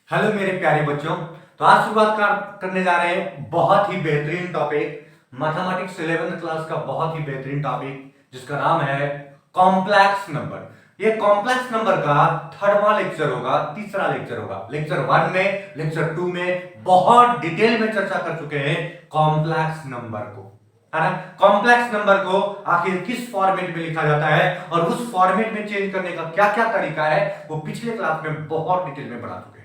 Hello मेरे प्यारे बच्चों। तो आज करने जा रहे हैं बहुत ही बेहतरीन टॉपिक, मैथमेटिक्स 11th क्लास का बहुत ही बेहतरीन टॉपिक जिसका नाम है कॉम्प्लेक्स नंबर। ये कॉम्प्लेक्स नंबर का थर्डवा लेक्चर होगा, तीसरा लेक्चर होगा। लेक्चर 1 में, लेक्चर 2 में बहुत डिटेल में चर्चा कर चुके हैं कॉम्प्लेक्स नंबर को, है ना। कॉम्प्लेक्स नंबर को आखिर किस फॉर्मेट में लिखा जाता है और उस फॉर्मेट में चेंज करने का क्या क्या तरीका है वो पिछले क्लास में बहुत डिटेल में बता चुके हैं।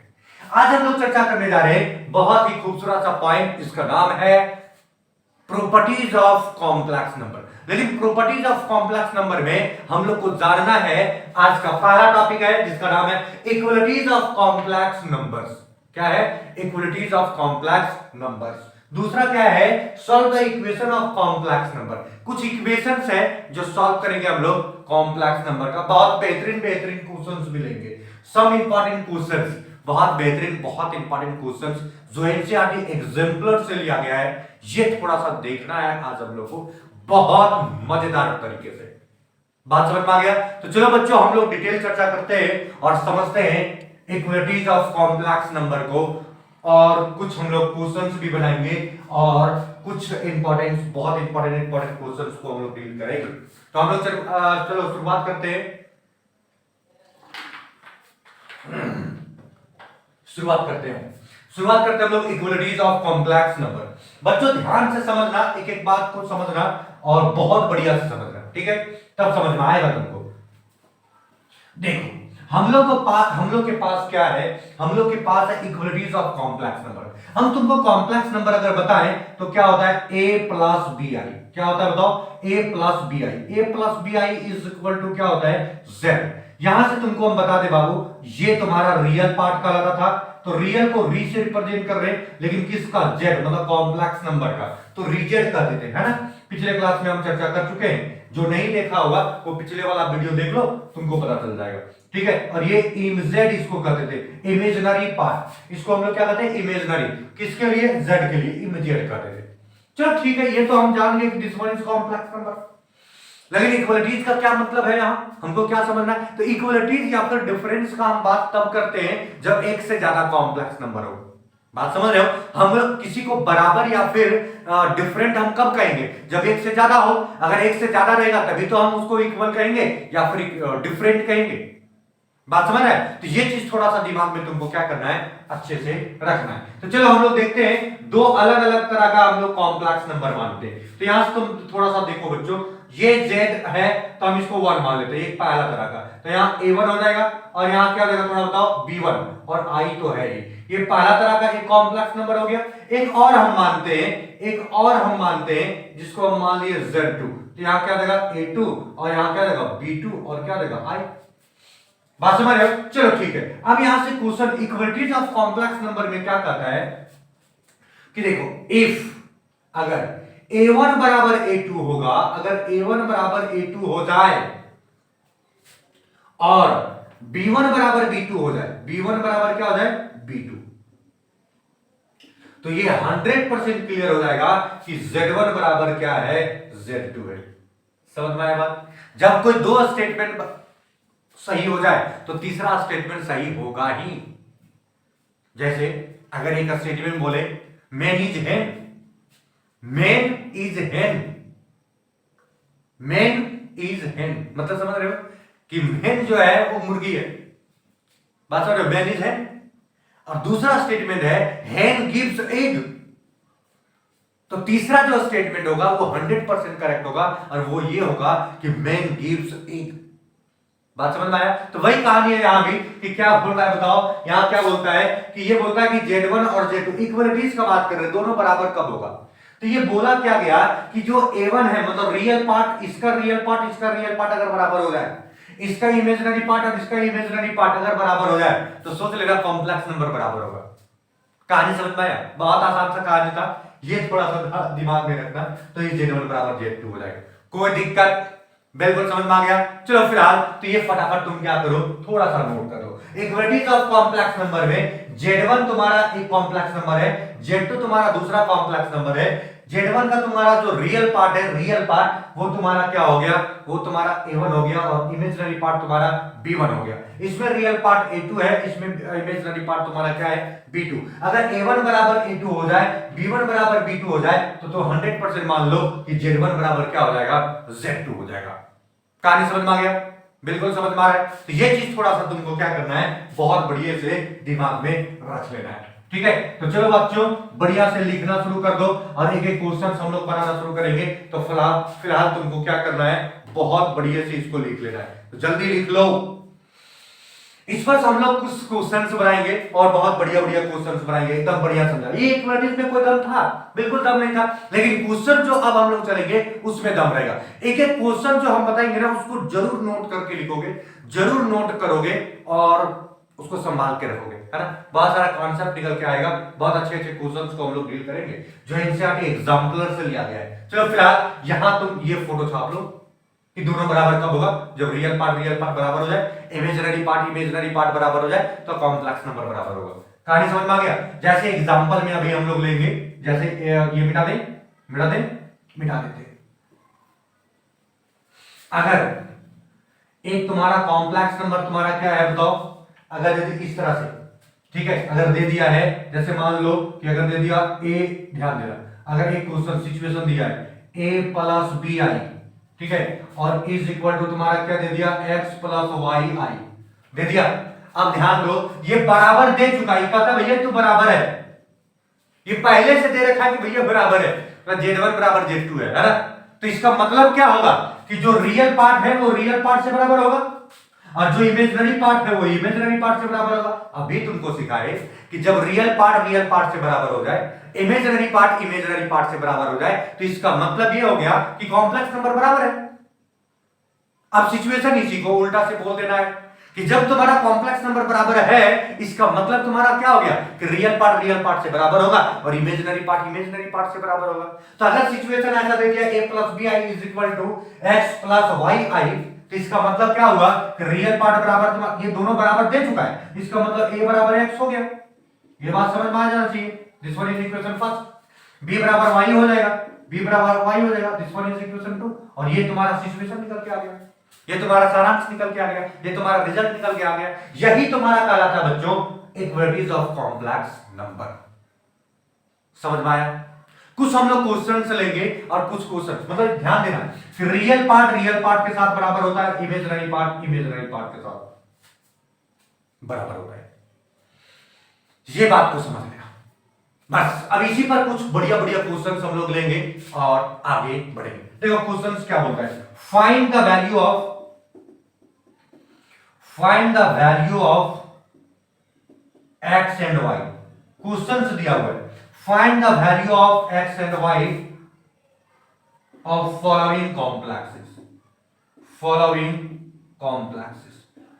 आज हम लोग चर्चा करने जा रहे हैं बहुत ही खूबसूरत सा पॉइंट, इसका नाम है प्रॉपर्टीज ऑफ कॉम्प्लेक्स नंबर। लेकिन प्रॉपर्टीज ऑफ कॉम्प्लेक्स नंबर में हम लोग को जानना है, आज का पहला टॉपिक है जिसका नाम है इक्वलिटीज ऑफ कॉम्प्लेक्स नंबर्स। क्या है? Equalities of complex numbers. दूसरा क्या है? Solve the equation of complex number. कुछ इक्वेशंस है जो सॉल्व करेंगे हम लोग कॉम्प्लेक्स नंबर का। बहुत बेहतरीन बेहतरीन क्वेश्चंस भी लेंगे, सम इंपॉर्टेंट क्वेश्चंस, बहुत बेहतरीन बहुत इंपॉर्टेंट क्वेश्चंस जो एनसीईआरटी एग्जाम्पलर से लिया गया है, ये थोड़ा सा देखना है आज हम लोग को बहुत मजेदार तरीके से। बात समझ में आ गया? तो चलो बच्चों, हम लोग डिटेल चर्चा करते हैं और समझते हैं इक्वलिटीज ऑफ कॉम्प्लेक्स नंबर को, और कुछ हम लोग क्वेश्चंस भी बनाएंगे और कुछ बहुत इंपॉर्टेंट क्वेश्चंस को हम लोग डील करेंगे। तो हम लोग चलो शुरुआत करते हैं। शुरुआत करते हैं हम लोग इक्वलिटीज ऑफ कॉम्प्लेक्स नंबर। बच्चों ध्यान से समझना, एक एक बात को समझना और बहुत बढ़िया से समझना, ठीक है? तब समझ में आएगा तुमको। देखो, हम लोग के पास क्या है? हम लोग के पास है इक्वलिटीज ऑफ कॉम्प्लेक्स नंबर। हम तुमको कॉम्प्लेक्स नंबर अगर बताएं तो क्या होता है? a plus B I. क्या होता है बताओ? a plus B I. a plus B I is equal to क्या होता है? z। यहां से तुमको हम बता दे बाबू, ये तुम्हारा रियल पार्ट कहलाता था, तो रियल को री से रिप्रेजेंट कर रहे हैं, लेकिन किसका? जेड, मतलब कॉम्प्लेक्स नंबर का, तो रीजेड कहते थे, है ना। पिछले क्लास में हम चर्चा कर चुके हैं, जो नहीं देखा होगा वो पिछले वाला वीडियो देख लो, तुमको पता चल जाएगा, ठीक है। और ये इमेजेड इसको कहते थे, इमेजिनरी पार्ट। इसको हम लोग क्या कहते हैं? इमेजिनरी। किसके लिए? जेड के लिए इमेजिड कहते थे। चलो ठीक है, ये तो हम जान गए कि this one is complex number. लेकिन इक्वलिटीज का क्या मतलब है? यहां हमको क्या समझना है? तो इक्वलिटीज या फिर डिफरेंस का हम बात तब करते हैं जब एक से ज्यादा कॉम्प्लेक्स नंबर हो। बात समझ रहे हो? हम लोग किसी को बराबर या फिर डिफरेंट हम कब कहेंगे? जब एक से ज्यादा हो। अगर एक से ज्यादा रहेगा तभी तो हम उसको इक्वल कहेंगे या फिर डिफरेंट कहेंगे। बात समझ रहे हैं? तो ये चीज थोड़ा सा दिमाग में तुमको क्या करना है? अच्छे से रखना है। तो चलो हम लोग देखते हैं, दो अलग अलग तरह का हम लोग कॉम्प्लेक्स नंबर मानते हैं। तो यहां से तुम थोड़ा सा देखो बच्चों, ये z है तो हम इसको 1 मान लेते हैं, एक पहला तरह का। तो यहाँ a1 हो जाएगा और यहाँ क्या हो जाएगा थोड़ा बताओ? b1, और i तो है ही। ये पहला तरह का एक कॉम्प्लेक्स नंबर हो गया। एक और हम मानते हैं जिसको हम मान लिए z2। तो यहाँ क्या देगा? a2, और यहाँ क्या देगा? b2, और क्या देगा? i। बात समझ रहे हो? चलो ठीक है। अब यहां से question equalities of complex number में क्या कहता है कि देखो, इफ अगर a1 बराबर a2 होगा, अगर a1 बराबर a2 हो जाए और b1 बराबर b2 हो जाए, b1 बराबर क्या हो जाए? b2, तो ये 100% क्लियर हो जाएगा कि z1 बराबर क्या है? z2 है। समझ में आया बात? जब कोई दो स्टेटमेंट सही हो जाए तो तीसरा स्टेटमेंट सही होगा ही। जैसे अगर एक स्टेटमेंट बोले मैन इज हेन, मैन इज हेन, मैन इज हेन, मतलब समझ रहे हो कि मैन जो है वो मुर्गी है। बात समझ रहे हो? मैन इज हेन। और दूसरा स्टेटमेंट है हेन गिव्स एग, तो तीसरा जो स्टेटमेंट होगा वो 100% करेक्ट होगा और वो ये होगा कि मैन गिव्स एग। बात समझ में आया? तो वही कहानी है यहां भी कि क्या बोल रहा है बताओ? यहां क्या बोलता है कि ये बोलता है कि Z1 और Z2 इक्वलिटीज का बात कर रहे हैं, दोनों बराबर कब होगा? तो ये बोला क्या गया कि जो A1 है, मतलब रियल पार्ट, इसका रियल पार्ट अगर बराबर हो जाए, इसका इमेजिनरी पार्ट और इसका इमेजिनरी पार्ट अगर बराबर हो जाए, तो सोच लेना कॉम्प्लेक्स नंबर बराबर होगा। कहानी समझ में आया? बहुत आसान सा कहानी था, ये थोड़ा सा दिमाग में रखना। तो ये Z1 बराबर Z2 हो जाएगा, कोई दिक्कत? बिल्कुल समझ में आ गया। चलो फिलहाल तो ये फटाफट तुम क्या करो, थोड़ा सा नोट करो। इक्वलिटीज ऑफ कॉम्प्लेक्स नंबर में Z1 तुम्हारा एक कॉम्प्लेक्स नंबर है, Z2 तुम्हारा दूसरा कॉम्प्लेक्स नंबर है। Z1 का तुम्हारा जो रियल पार्ट है, रियल पार्ट वो तुम्हारा क्या हो गया, वो तुम्हारा A1 हो गया और इमेजिनरी पार्ट तुम्हारा B1 हो गया। इसमें रियल पार्ट A2 है, इसमें इमेजिनरी पार्ट तुम्हारा क्या है, B2। अगर A1 बराबर A2 हो जाए, B1 बराबर B2 हो जाए तो 100% मान लो कि Z1 बराबर क्या हो जाएगा, Z2 हो जाएगा। कहानी समझ में आ गया, बिल्कुल समझ में आ रहा है। तो ये चीज थोड़ा सा तुमको क्या करना है, बहुत बढ़िया से दिमाग में रख लेना है, ठीक है। तो चलो बच्चों बढ़िया से लिखना शुरू कर दो और एक एक क्वेश्चन हम लोग बनाना शुरू करेंगे। तो फिलहाल तुमको क्या करना है, बहुत बढ़िया से इसको लिख लेना है। तो जल्दी लिख लो। इस पर हम लोग कुछ क्वेश्चंस बनाएंगे और बहुत बढ़िया बढ़िया क्वेश्चंस बनाएंगे, एकदम बढ़िया समझा। ये एक मिनट इसमें कोई दम था, बिल्कुल दम नहीं था, लेकिन क्वेश्चन जो अब हम लोग चलेंगे उसमें दम रहेगा। एक एक क्वेश्चन जो हम बताएंगे ना उसको जरूर नोट करके लिखोगे, जरूर नोट करोगे और उसको संभाल के रखोगे, है ना। बहुत सारा कॉन्सेप्ट निकल के आएगा, बहुत अच्छे अच्छे क्वेश्चंस को हम लोग डील करेंगे जो एनसीईआरटी एग्जाम्पलर से लिया गया है। चलो फिलहाल यहां तुम ये फोटो छाप लो कि दोनों बराबर कब होगा, जब रियल पार्ट बराबर हो जाए, इमेजिनरी पार्ट बराबर हो जाए तो कॉम्प्लेक्स नंबर बराबर होगा। कहानी समझ में आ गया। जैसे एग्जांपल में अभी हम लोग लेंगे, जैसे ये मिटा देते। अगर एक तुम्हारा कॉम्प्लेक्स नंबर तुम्हारा क्या है बताओ, अगर यदि इस तरह से, ठीक है, अगर दे दिया है, जैसे मान लो कि अगर दे दिया a, ध्यान देना, अगर एक क्वेश्चन सिचुएशन दिया है a प्लस बी आई, ठीक है, और इज इक्वल टू तुम्हारा क्या दे दिया, x प्लस वाई आई दे दिया। अब ध्यान दो, ये बराबर दे चुका है, कहता भैया तू बराबर है, ये पहले से दे रखा है कि भैया बराबर है, तो Z1 बराबर Z2 है ना। तो इसका मतलब क्या होगा कि जो रियल पार्ट है वो रियल पार्ट से बराबर होगा और जो इमेजिनरी पार्ट है वो इमेजिनरी पार्ट से बराबर होगा। अभी तुमको सिखाए कि जब रियल पार्ट से बराबर हो जाए, इमेजिनरी पार्ट से बराबर हो जाए, तो इसका मतलब ये हो गया कि कॉम्प्लेक्स नंबर बराबर है। अब सिचुएशन इसी को उल्टा से बोल देना है कि जब तुम्हारा कॉम्प्लेक्स नंबर बराबर है, इसका मतलब तुम्हारा क्या हो गया कि रियल पार्ट से बराबर होगा और इमेजिनरी पार्ट से बराबर होगा। तो अगर सिचुएशन ऐसा दे दिया a plus B I is equal to x plus y i, तो इसका मतलब क्या हुआ कि रियल पार्ट बराबर, ये दोनों बराबर दे चुका है, इसका मतलब a बराबर x हो गया। ये बात समझ में आ जाना चाहिए। This one is equation first, b बराबर y हो जाएगा, this one is equation two, और ये तुम्हारा सिचुएशन निकल के आ गया, ये तुम्हारा सारांश निकल के आ गया, ये तुम्हारा रिजल्ट निकल के आ गया। यही तुम्हारा कहलाता है बच्चों इक्वलिटीज ऑफ कॉम्प्लेक्स नंबर। समझ में आया। कुछ हम लोग क्वेश्चंस लेंगे और कुछ क्वेश्चंस, मतलब ध्यान देना कि रियल पार्ट के साथ बराबर होता है, इमेजिनरी पार्ट के साथ बराबर होता है। ये बात को समझ लेना बस। अब इसी पर कुछ बढ़िया बढ़िया क्वेश्चंस हम लोग लेंगे और आगे बढ़ेंगे। देखो क्वेश्चंस क्या बोलता है, find the value of x and y। Questions दिया हुआ है, find the value of x and y of following complexes.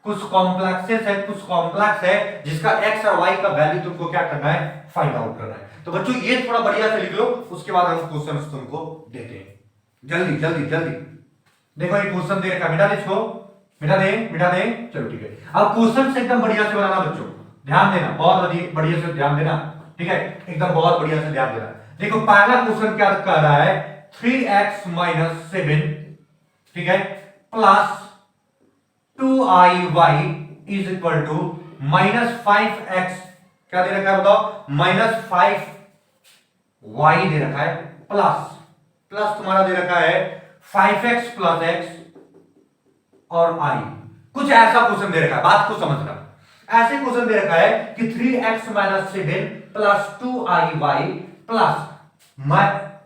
कुछ कॉम्प्लेक्सेस है, कुछ कॉम्प्लेक्स है जिसका x और y का वैल्यू तुमको क्या करना है, फाइंड आउट करना है। तो बच्चों ये थोड़ा बढ़िया से लिख लो, उसके बाद हम क्वेश्चंस तुमको देते हैं। जल्दी देखो ये क्वेश्चन दे रखा, मिटा दे इसको, मिटा दे। चलो ठीक है। अब क्वेश्चन एकदम बढ़िया से बनाना बच्चों, ध्यान देना, बहुत बढ़िया से ध्यान देना, ठीक है, एकदम बहुत बढ़िया से ध्यान देना। देखो पहला क्वेश्चन क्या कह रहा है, 3x माइनस 7, ठीक है, plus 2iy is equal to minus 5x, क्या दे रखा है बताओ, माइनस 5y दे रखा है, प्लस तुम्हारा दे रखा है 5x प्लस x और i। कुछ ऐसा क्वेश्चन दे रखा है, बात को समझना। ऐसे क्वेश्चन दे रखा है कि 3x minus 7 plus 2iy plus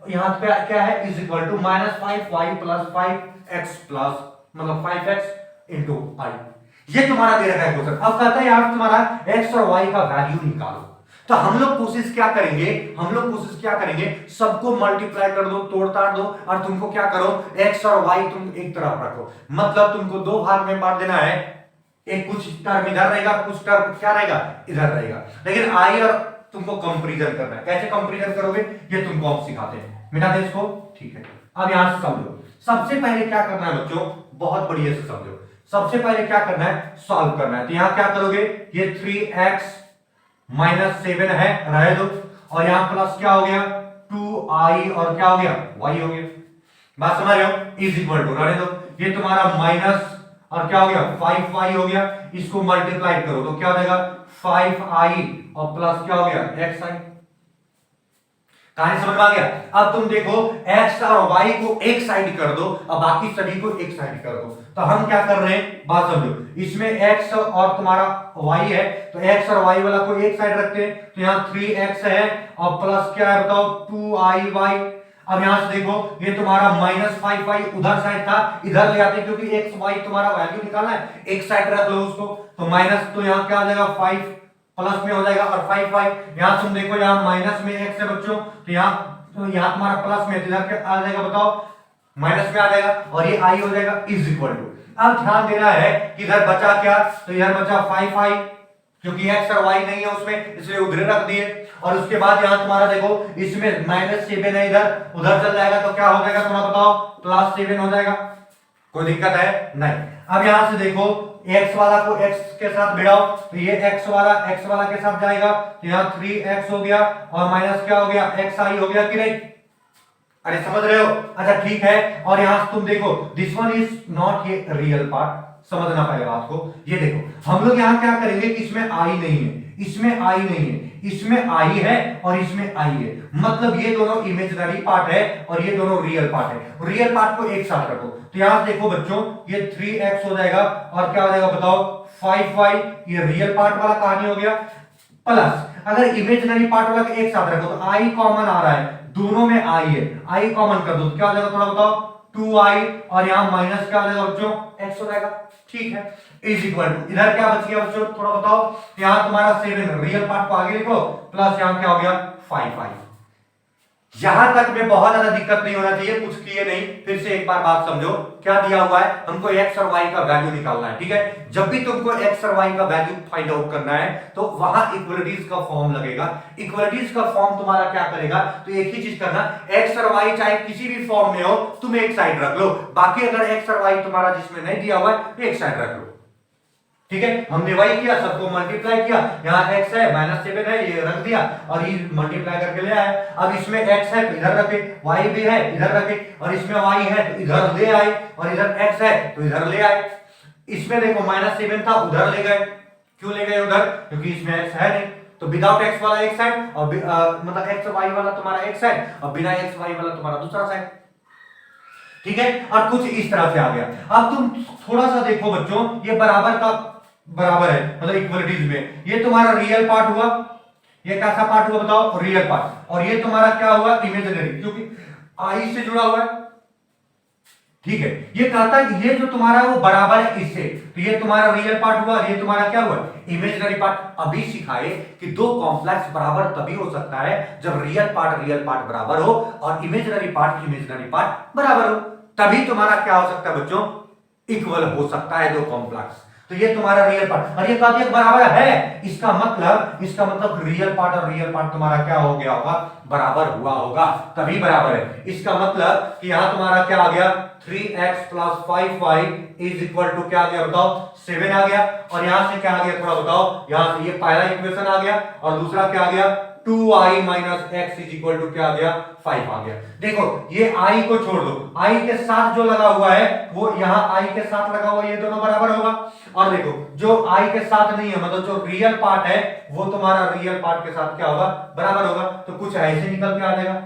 यहां पे क्या है, is equal to minus 5y plus 5x plus मतलब 5x इंटू i। ये तुम्हारा दे रखा है क्वेश्चन। अब कहता है यार तुम्हारा x और y का वैल्यू निकालो। तो हम लोग कोशिश क्या करेंगे, सबको मल्टीप्लाई कर दो, तोड़ ताड़ दो, और तुमको क्या करो, x और y तुम एक तरफ रखो, मतलब तुमको दो भाग में बांट देना है। एक कुछ टर्म इधर रहेगा, कुछ टर्म क्या रहेगा, इधर रहेगा, लेकिन i और तुमको कंपैरिजन करना है। कैसे कंपैरिजन करोगे ये तुमको हम सिखाते हैं। मिटा दे इसको, ठीक है। अब यहां से समझो, सबसे पहले क्या करना है बच्चों, बहुत बढ़िया से समझो। सबसे पहले क्या करना है, सॉल्व करना है। तो यहां क्या करोगे, ये 3x माइनस 7 है, रहे दो, और यहां प्लस क्या हो गया, 2 2i और क्या हो गया y हो गया। बात समझ रहे हो, इज इक्वल टू रहने दो, ये तुम्हारा माइनस और क्या हो गया 5y हो गया, इसको मल्टीप्लाई करो तो क्या हो जाएगा 5i और प्लस क्या हो गया xi। कहानी समझ में आ गया। अब तुम देखो x और y को एक साइड कर दो और बाकी सभी को एक साइड कर दो। तो हम क्या कर रहे हैं बात समझो, इसमें x और तुम्हारा y है तो x और y वाला को एक साइड रखते हैं, तो यहाँ 3x है और प्लस क्या है बताओ 2iy। अब यहां से देखो ये तुम्हारा -5y उधर साइड था, इधर ले आते क्योंकि x y तुम्हारा वैल्यू निकालना है, एक साइड रख लो उसको, तो माइनस तो यहाँ क्या आ जाएगा 5 प्लस में हो जाएगा और 5 यहां तुम देखो यहाँ माइनस में x है बच्चों, तो यहाँ तुम्हारा प्लस में इधर क्या आ जाएगा बताओ माइनस में आ जाएगा और ये i हो जाएगा इज इक्वल टू। अब ध्यान देना है कि इधर बचा क्या, तो इधर बचा 5i क्योंकि x और y नहीं है उसमें इसलिए उधर रख दिए, और उसके बाद यहां तुम्हारा देखो इसमें -7 है, इधर उधर चल जाएगा तो क्या हो जाएगा तुम्हारा बताओ +7 हो जाएगा। कोई दिक्कत है नहीं। अब यहां से देखो x वाला को x के साथ भिड़ाओ तो ये x वाला के साथ जाएगा तो यहाँ 3x हो गया और माइनस क्या हो गया xi हो गया कि नहीं, अरे समझ रहे हो। अच्छा ठीक है, और यहां तुम देखो दिस वन इज नॉट ये रियल पार्ट, समझना पहले बात को। ये देखो हम लोग यहाँ क्या करेंगे कि इसमें i नहीं है, इसमें i नहीं है, इसमें i है और इसमें i है, मतलब ये दोनों इमेजिनरी पार्ट है और ये दोनों रियल पार्ट है। रियल पार्ट को एक साथ रखो तो यहां देखो बच्चों ये 3x हो जाएगा और क्या हो जाएगा बताओ 5y, ये रियल पार्ट वाला कहानी हो गया, प्लस अगर इमेजिनरी पार्ट वाला एक साथ रखो तो i कॉमन आ रहा है, दोनों में i है, i कॉमन कर दो तो क्या हो जाएगा थोड़ा बताओ 2i और यहाँ माइनस क्या हो जाएगा बच्चों x हो जाएगा। ठीक है, इज इक्वल टू इधर क्या बच गया बच्चों थोड़ा बताओ, यहाँ तुम्हारा 7 रियल पार्ट को आगे लिखो प्लस यहाँ क्या हो गया 5i। यहां तक में बहुत ज्यादा दिक्कत नहीं होना चाहिए, कुछ किए नहीं। फिर से एक बार बात समझो, क्या दिया हुआ है हमको x और y का वैल्यू निकालना है। ठीक है, जब भी तुमको x और y का वैल्यू फाइंड आउट करना है तो वहां इक्वलिटीज का फॉर्म लगेगा। इक्वलिटीज का फॉर्म तुम्हारा क्या करेगा, तो एक ही चीज करना, x और y चाहे किसी भी फॉर्म में हो तुम एक साइड रख लो, बाकी अगर x और y तुम्हारा जिसमें नहीं दिया हुआ है एक साइड रख लो। ठीक है, हमने वही किया, सबको मल्टीप्लाई किया, यहाँ x है -7 है ये रख दिया और ये मल्टीप्लाई करके ले आए। अब इसमें x है तो इधर रखे, y भी है इधर रखे, और इसमें y है तो इधर ले आए, और इधर x है तो इधर ले आए। इसमें देखो -7 था उधर ले गए, क्यों ले गए उधर, क्योंकि इसमें x है नहीं, तो विदाउट x वाला एक साइड और मतलब x y वाला तुम्हारा एक साइड और बिना x y वाला तुम्हारा दूसरा साइड। ठीक है, और कुछ इस तरह से आ गया। अब तुम थोड़ा सा देखो बच्चों, ये बराबर का बराबर है मतलब इक्वलिटीज में, ये तुम्हारा रियल पार्ट हुआ, ये कैसा पार्ट हुआ बताओ रियल पार्ट, और ये तुम्हारा क्या हुआ इमेजिनरी, क्योंकि आई से जुड़ा हुआ है। ठीक है, ये कहता है ये जो तुम्हारा वो बराबर है इससे, तो ये तुम्हारा रियल पार्ट हुआ, ये तुम्हारा क्या हुआ इमेजिनरी पार्ट। अभी सिखाए कि दो कॉम्प्लेक्स बराबर तभी हो सकता है जब रियल पार्ट बराबर हो और इमेजिनरी पार्ट बराबर हो, तभी तुम्हारा क्या हो सकता है बच्चों इक्वल हो सकता है दो कॉम्प्लेक्स। तो ये तुम्हारा रियल पार्ट, और ये कहती है बराबर है, इसका मतलब रियल पार्ट और रियल पार्ट तुम्हारा क्या हो गया होगा बराबर हुआ होगा, तभी बराबर है। इसका मतलब कि यहां तुम्हारा क्या आ गया 3x + 5y is equal to क्या आ गया बताओ 7 आ गया, और यहां से क्या आ गया थोड़ा बताओ, यहां से ये पहला इक्वेशन आ गया और दूसरा क्या आ गया 2i - x is equal to क्या आ गया 5 आ गया। देखो ये i को छोड़ दो, i के साथ जो लगा हुआ है वो यहाँ i के साथ लगा हुआ है, ये दोनों बराबर होगा। और देखो जो i के साथ नहीं है मतलब जो रियल पार्ट है वो तुम्हारा रियल पार्ट के साथ क्या होगा बराबर होगा, तो कुछ ऐसे निकल के आ जाएगा।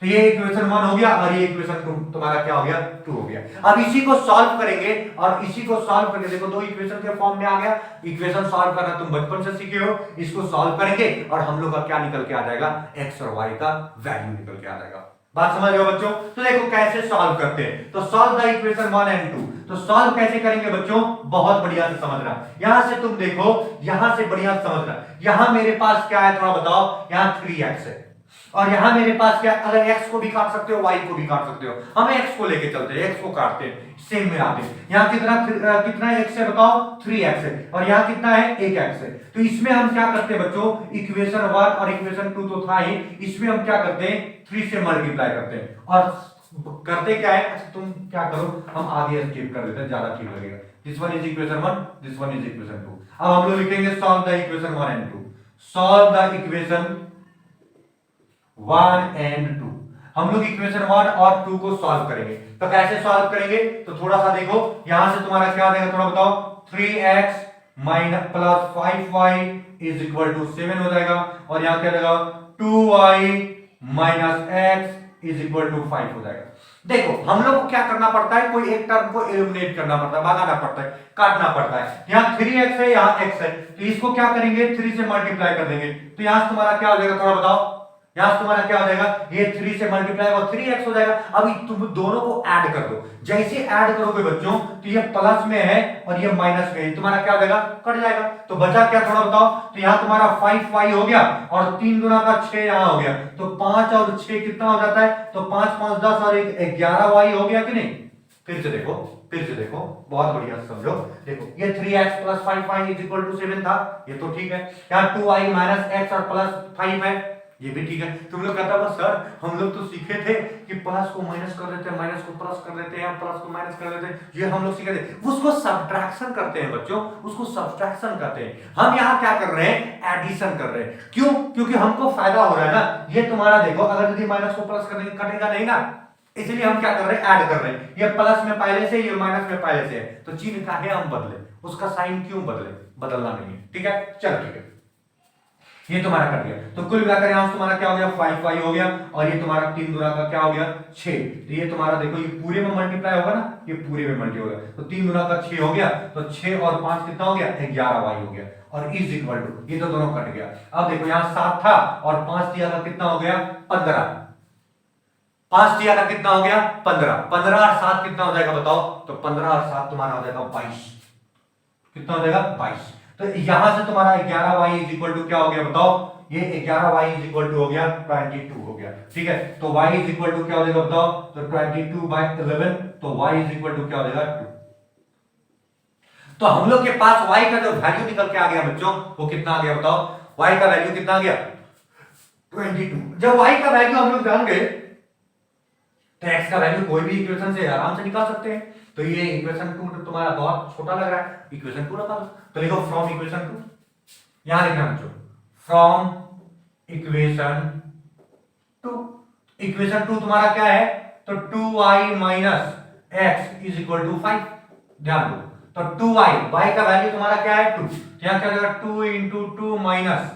तो ये इक्वेशन 1 हो गया और ये इक्वेशन 2 तुम्हारा क्या हो गया 2 हो गया। अब इसी को सॉल्व करेंगे और इसी को सॉल्व करके देखो दो इक्वेशन के फॉर्म में आ गया। इक्वेशन सॉल्व करना तुम बचपन से सीखे हो, इसको सॉल्व करेंगे और हम लोग का क्या निकल के आ जाएगा x और y का वैल्यू निकल के आ जाएगा। बात समझ रहे हो बच्चों। तो देखो कैसे सॉल्व करते हैं, तो सॉल्व द इक्वेशन 1 एंड 2। तो सॉल्व कैसे करेंगे बच्चों, बहुत बढ़िया से समझना। यहां से तुम देखो, यहां से बढ़िया समझना, यहां मेरे पास क्या है थोड़ा बताओ, यहां 3x है और यहां मेरे पास क्या, अगर x को भी काट सकते हो y को भी काट सकते हो, हम x को लेके चलते हैं, x को काटते हैं सेम में आते हैं। यहां कितना x है बताओ 3x है और यहां कितना है 1x है। तो इसमें हम क्या करते हैं बच्चों, इक्वेशन 1 और इक्वेशन 2 तो था ही, इसमें हम क्या करते हैं 3 से मल्टीप्लाई करते हैं और करते क्या है, अच्छा तुम क्या करो हम आगे स्किप कर देते हैं, ज्यादा ठीक लगेगा। This one is equation 1, this one is equation 2। अब हम लोग लिखेंगे solve the equation 1 and 2। Solve the equation 1 and 2। हम लोग इक्वेशन 1 और 2 को सॉल्व करेंगे। तो कैसे सॉल्व करेंगे, तो थोड़ा सा देखो, यहां से तुम्हारा क्या देगा थोड़ा बताओ। 3x minus plus 5y is equal to 7 हो जाएगा, और यहां क्या देगा 2y minus x is equal to 5 हो जाएगा। देखो हम लोग को क्या करना पड़ता है, कोई एक टर्म को एलिमिनेट करना पड़ता है, भगाना पड़ता है, काटना पड़ता है। यहाँ 3x है, यहाँ x है, तो इसको क्या करेंगे 3 से मल्टीप्लाई कर देंगे, तो यहाँ तुम्हारा क्या हो जाएगा थोड़ा बताओ। यहां तुम्हारा क्या हो जाएगा, ये 3 से मल्टीप्लाई और 3x हो जाएगा। अभी तुम दोनों को ऐड कर दो, जैसे ऐड करोगे बच्चों तो ये प्लस में है और ये माइनस में है, तुम्हारा क्या हो जाएगा कट जाएगा। तो बचा क्या थोड़ा बताओ, तो यहां तुम्हारा 5y हो गया और 3 गुना का 6 यहां हो गया, तो 5 और 6 कितना हो जाता है, तो 5 5 10 और 11y हो गया कि नहीं। फिर से देखो, फिर से देखो, बहुत बढ़िया समझो। देखो ये 3x plus 5y is equal to 7 था, ये तो ठीक है। यहाँ 2y माइनस x और प्लस 5 है, ये भी ठीक है। तुम लोग कहता हो सर हम लोग तो सीखे थे कि प्लस को माइनस कर देते हैं, माइनस को प्लस कर देते हैं, प्लस को माइनस कर देते हैं, ये हम लोग सीखे थे। उसको सब्ट्रैक्शन करते हैं बच्चों, उसको सब्ट्रैक्शन करते हैं। हम यहाँ क्या कर रहे हैं, एडिशन कर रहे हैं। क्यों, क्योंकि हमको फायदा हो रहा है ना। ये तुम्हारा देखो, अगर यदि माइनस को प्लस कर देंगे कटेगा नहीं ना, इसलिए हम क्या कर रहे हैं, ऐड कर रहे हैं। ये प्लस में पहले से, ये माइनस में पहले से है, तो चिन्ह का है हम बदले, उसका साइन क्यों बदले, बदलना नहीं है, ठीक है। चल ठीक है, ये तुम्हारा कट गया। तो कुल मिलाकर यहां तुम्हारा क्या हो गया 5y हो गया, और ये तुम्हारा 3 गुना का क्या हो गया 6। तो ये तुम्हारा देखो ये पूरे में मल्टीप्लाई होगा ना, ये पूरे में मल्टी होगा, तो 3 गुना का 6 हो गया, तो 6 और 5 कितना हो गया 11y हो गया, और इज इक्वल टू ये तो दोनों कट गया। अब देखो यहाँ 7 था और 5 दिया था, कितना हो गया 15। 5 दिया था कितना हो गया 15, 15 और 7 कितना हो जाएगा बताओ, तो 15 और 7 तुम्हारा हो जाएगा 22, कितना हो जाएगा 22। तो यहां से तुम्हारा 11y इज इक्वल टू क्या हो गया बताओ, ये 11y इज इक्वल टू हो गया 22 हो गया, ठीक है। तो y इज इक्वल टू क्या हो जाएगा बताओ, तो 22/11, तो y इज इक्वल टू क्या हो जाएगा 2। तो हम लोग के पास y का जो वैल्यू निकल के आ गया बच्चों, वो कितना आ गया बताओ, y का वैल्यू कितना आ गया 22। जब y का वैल्यू हम लोग जान गए तो x का वैल्यू कोई भी इक्वेशन से आराम से निकाल सकते हैं। तो ये इक्वेशन 2 तुम्हारा बहुत छोटा लग रहा है, इक्वेशन 2 रखा तो लिखो फ्रॉम इक्वेशन 2, यहां लिखना बच्चों फ्रॉम इक्वेशन 2। इक्वेशन 2 तुम्हारा क्या है, तो 2y minus x is equal to 5। ध्यान दो, तो 2y, y का वैल्यू तुम्हारा क्या है 2, यहां क्या जाएगा 2 into 2 minus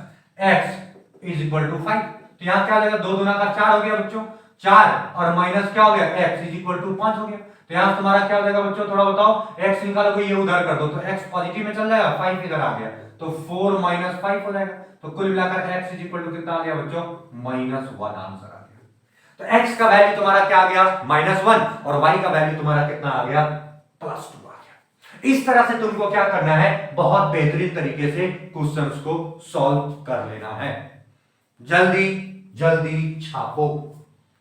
x is equal to 5। तो यहां क्या जाएगा 2 दूना का 4 हो गया बच्चों, 4 और माइनस क्या हो गया x इज इक्वल टू 5 हो गया। तो यहां तुम्हारा क्या हो जाएगा बच्चों थोड़ा बताओ, x निकालोगे ये उधर कर दो, तो x पॉजिटिव में चल जाएगा, 5 इधर आ गया, तो 4 माइनस 5 हो जाएगा। तो कुल मिलाकर x इज इक्वल टू कितना आ गया बच्चों -1 आंसर आ गया। तो x का वैल्यू तुम्हारा क्या आ गया -1, और y का वैल्यू तुम्हारा कितना आ गया +2 आ गया। इस तरह से तुमको क्या करना है, बहुत बेहतरीन तरीके से क्वेश्चंस को सॉल्व कर लेना है। जल्दी जल्दी छापो,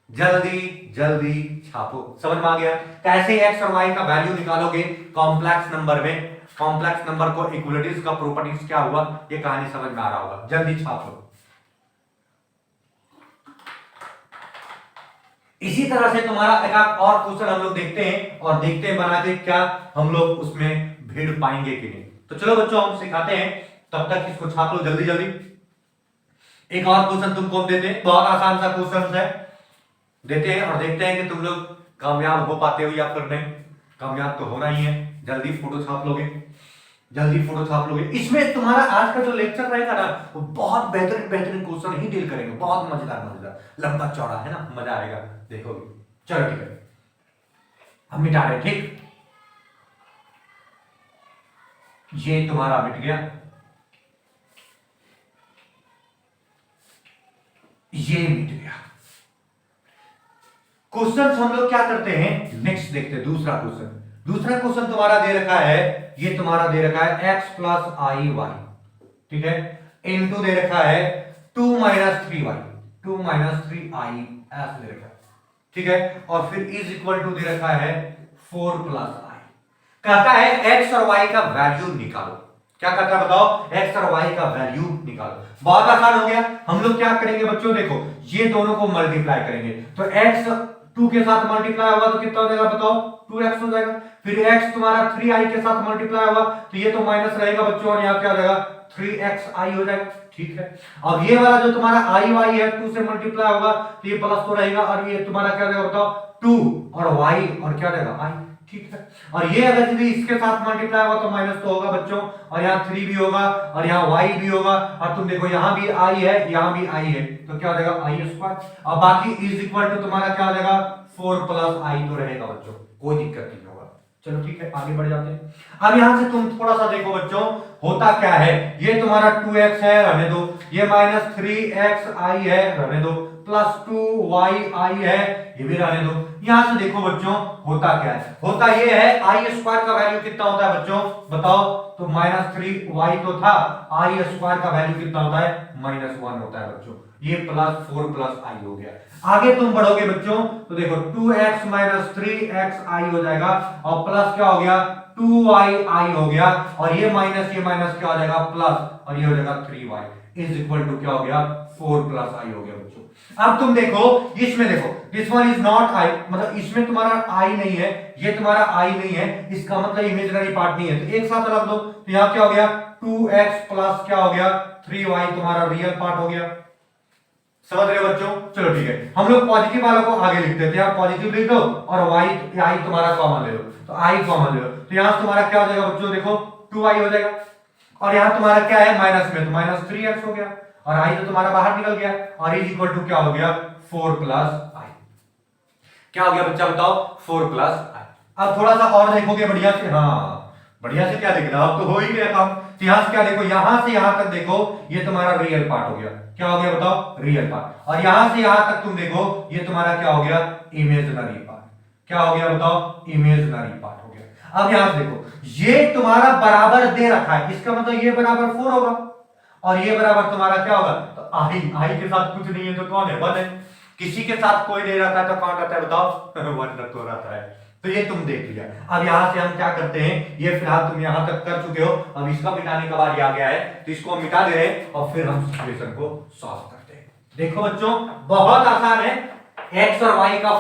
जल्दी जल्दी छापो। समझ में आ गया कैसे x और y का वैल्यू निकालोगे कॉम्प्लेक्स नंबर में, कॉम्प्लेक्स नंबर को इक्वलिटीज का प्रॉपर्टीज क्या हुआ, ये कहानी समझ में आ रहा होगा। जल्दी छापो। इसी तरह से तुम्हारा एक और क्वेश्चन हम लोग देखते हैं, और देखते हैं बना के क्या हम लोग उसमें भीड़ पाएंगे कि नहीं। तो चलो बच्चों हम सिखाते हैं, तब तक इसको छाप लो जल्दी जल्दी। एक और क्वेश्चन तुमको हम देते हैं, बहुत आसान सा क्वेश्चन है, देते हैं और देखते हैं कि तुम लोग कामयाब हो पाते हो या फिर नहीं। कामयाब तो होना ही है, जल्दी फोटो छाप लोगे, जल्दी फोटो छाप लोगे। इसमें तुम्हारा आज का जो लेक्चर रहेगा ना, वो बहुत बेहतरीन बेहतरीन क्वेश्चन ही डील करेंगे, बहुत मजेदार मजेदार, लंबा चौड़ा है ना, मजा आएगा देखोगे। चलो ठीक है, हम मिटा रहे, ठीक, ये तुम्हारा मिट गया, ये मिट गया। क्वेश्चन हम लोग क्या करते हैं, नेक्स्ट देखते हैं दूसरा क्वेश्चन। दूसरा क्वेश्चन तुम्हारा दे रखा है, ये तुम्हारा दे रखा है x प्लस आई वाई, ठीक है, इनटू दे रखा है 2 माइनस 3y, 2 माइनस 3i ऐसे दे रखा है, ठीक है, और फिर इज इक्वल टू दे रखा है 4 प्लस i। कहता है x और y का वैल्यू निकालो। क्या कहता है बताओ, x और y का वैल्यू निकालो। बहुत आसान हो गया, हम लोग क्या करेंगे बच्चों, देखो ये दोनों को मल्टीप्लाई करेंगे, तो x 2 के साथ मल्टीप्लाई होगा तो कितना हो जाएगा बताओ 2x हो जाएगा। फिर x तुम्हारा 3i के साथ मल्टीप्लाई होगा तो ये तो माइनस रहेगा बच्चों, और यहाँ क्या हो जाएगा 3xi हो जाएगा, ठीक है। अब ये वाला जो तुम्हारा i y है 2 से मल्टीप्लाई होगा तो ये प्लस तो रहेगा, और ये तुम्हारा क्या रहेगा बताओ 2 और y और क्या रहेगा i, ठीक है। और ये अगर यदि इसके साथ मल्टीप्लाई होगा तो माइनस तो होगा बच्चों, और यहाँ 3 भी होगा और यहाँ y भी होगा, और तुम देखो यहाँ भी i है यहाँ भी i है, तो क्या हो जाएगा i स्क्वायर, और बाकी इज इक्वल टू तुम्हारा क्या हो जाएगा 4 प्लस i तो रहेगा बच्चों, कोई दिक्कत नहीं होगा। चलो ठीक है, आगे बढ़ जाते हैं। अब यहां से तुम थोड़ा सा देखो बच्चों, होता क्या है, ये तुम्हारा 2x है रहने दो, ये माइनस 3xi है रहने दो, प्लस 2yi है ये भी रहने दो। यहां से देखो बच्चों होता क्या है, होता ये है i स्क्वायर का वैल्यू कितना होता है बच्चों बताओ, तो माइनस 3y तो था, i स्क्वायर का वैल्यू कितना होता है -1 होता है बच्चों, ये प्लस 4 प्लस i हो गया। आगे तुम बढ़ोगे बच्चों तो देखो 2x माइनस 3xi हो जाएगा, और प्लस क्या हो गया 2yi हो गया, और ये माइनस क्या हो जाएगा प्लस, और ये हो जाएगा 3y इज इक्वल टू क्या हो गया 4 प्लस i हो गया बच्चों। अब तुम देखो इसमें, देखो this one is not i, मतलब इसमें तुम्हारा i नहीं है, ये तुम्हारा i नहीं है, इसका मतलब इमेजिनरी पार्ट नहीं है, तो एक साथ रख दो, तो यहाँ क्या हो गया 2x प्लस क्या हो गया 3y तुम्हारा रियल पार्ट हो गया। समझ रहे हो बच्चों, चलो ठीक है, हम लोग पॉजिटिव वालों को आगे लिख देते हैं, पॉजिटिव लिख दो और i तुम्हारा कॉमन ले लो, तो i कॉमन ले लो, तो यहां तुम्हारा क्या हो जाएगा बच्चों देखो 2i हो जाएगा, और यहां तुम्हारा क्या है माइनस में, तो माइनस 3x हो गया, और i तो तुम्हारा बाहर निकल गया, और इज इक्वल टू क्या हो गया 4 प्लस i, क्या हो गया बच्चा बताओ 4 प्लस i। अब थोड़ा सा और देखोगे बढ़िया से, हाँ बढ़िया से क्या देखना, अब तो हो ही गया काम, तो यहां से क्या देखो, यहां से यहां तक देखो ये तुम्हारा रियल पार्ट हो गया, क्या हो गया बताओ रियल पार्ट, और यहां से यहां तक तुम देखो ये तुम्हारा क्या हो गया इमेजिनरी पार्ट, क्या हो गया बताओ इमेजिनरी पार्ट हो गया। अब यहां से देखो ये तुम्हारा बराबर दे रखा है, इसका मतलब ये बराबर 4 होगा, और ये बराबर तुम्हारा क्या होगा, तो आई के साथ कुछ नहीं है तो कौन है 1 है, किसी के साथ कोई नहीं रहता है तो कौन रहता है बताओ 1 तो रहता है, तो ये तुम देख लिया। अब यहां से हम क्या करते हैं, ये फिलहाल तुम यहां तक कर चुके हो, अब इसका मिटाने का बारी आ गया है, तो इसको हम मिटा दे रहे हैं और फिर हम सिचुएशन को सॉल्व करते हैं। देखो बच्चों बहुत आसान है, x और y का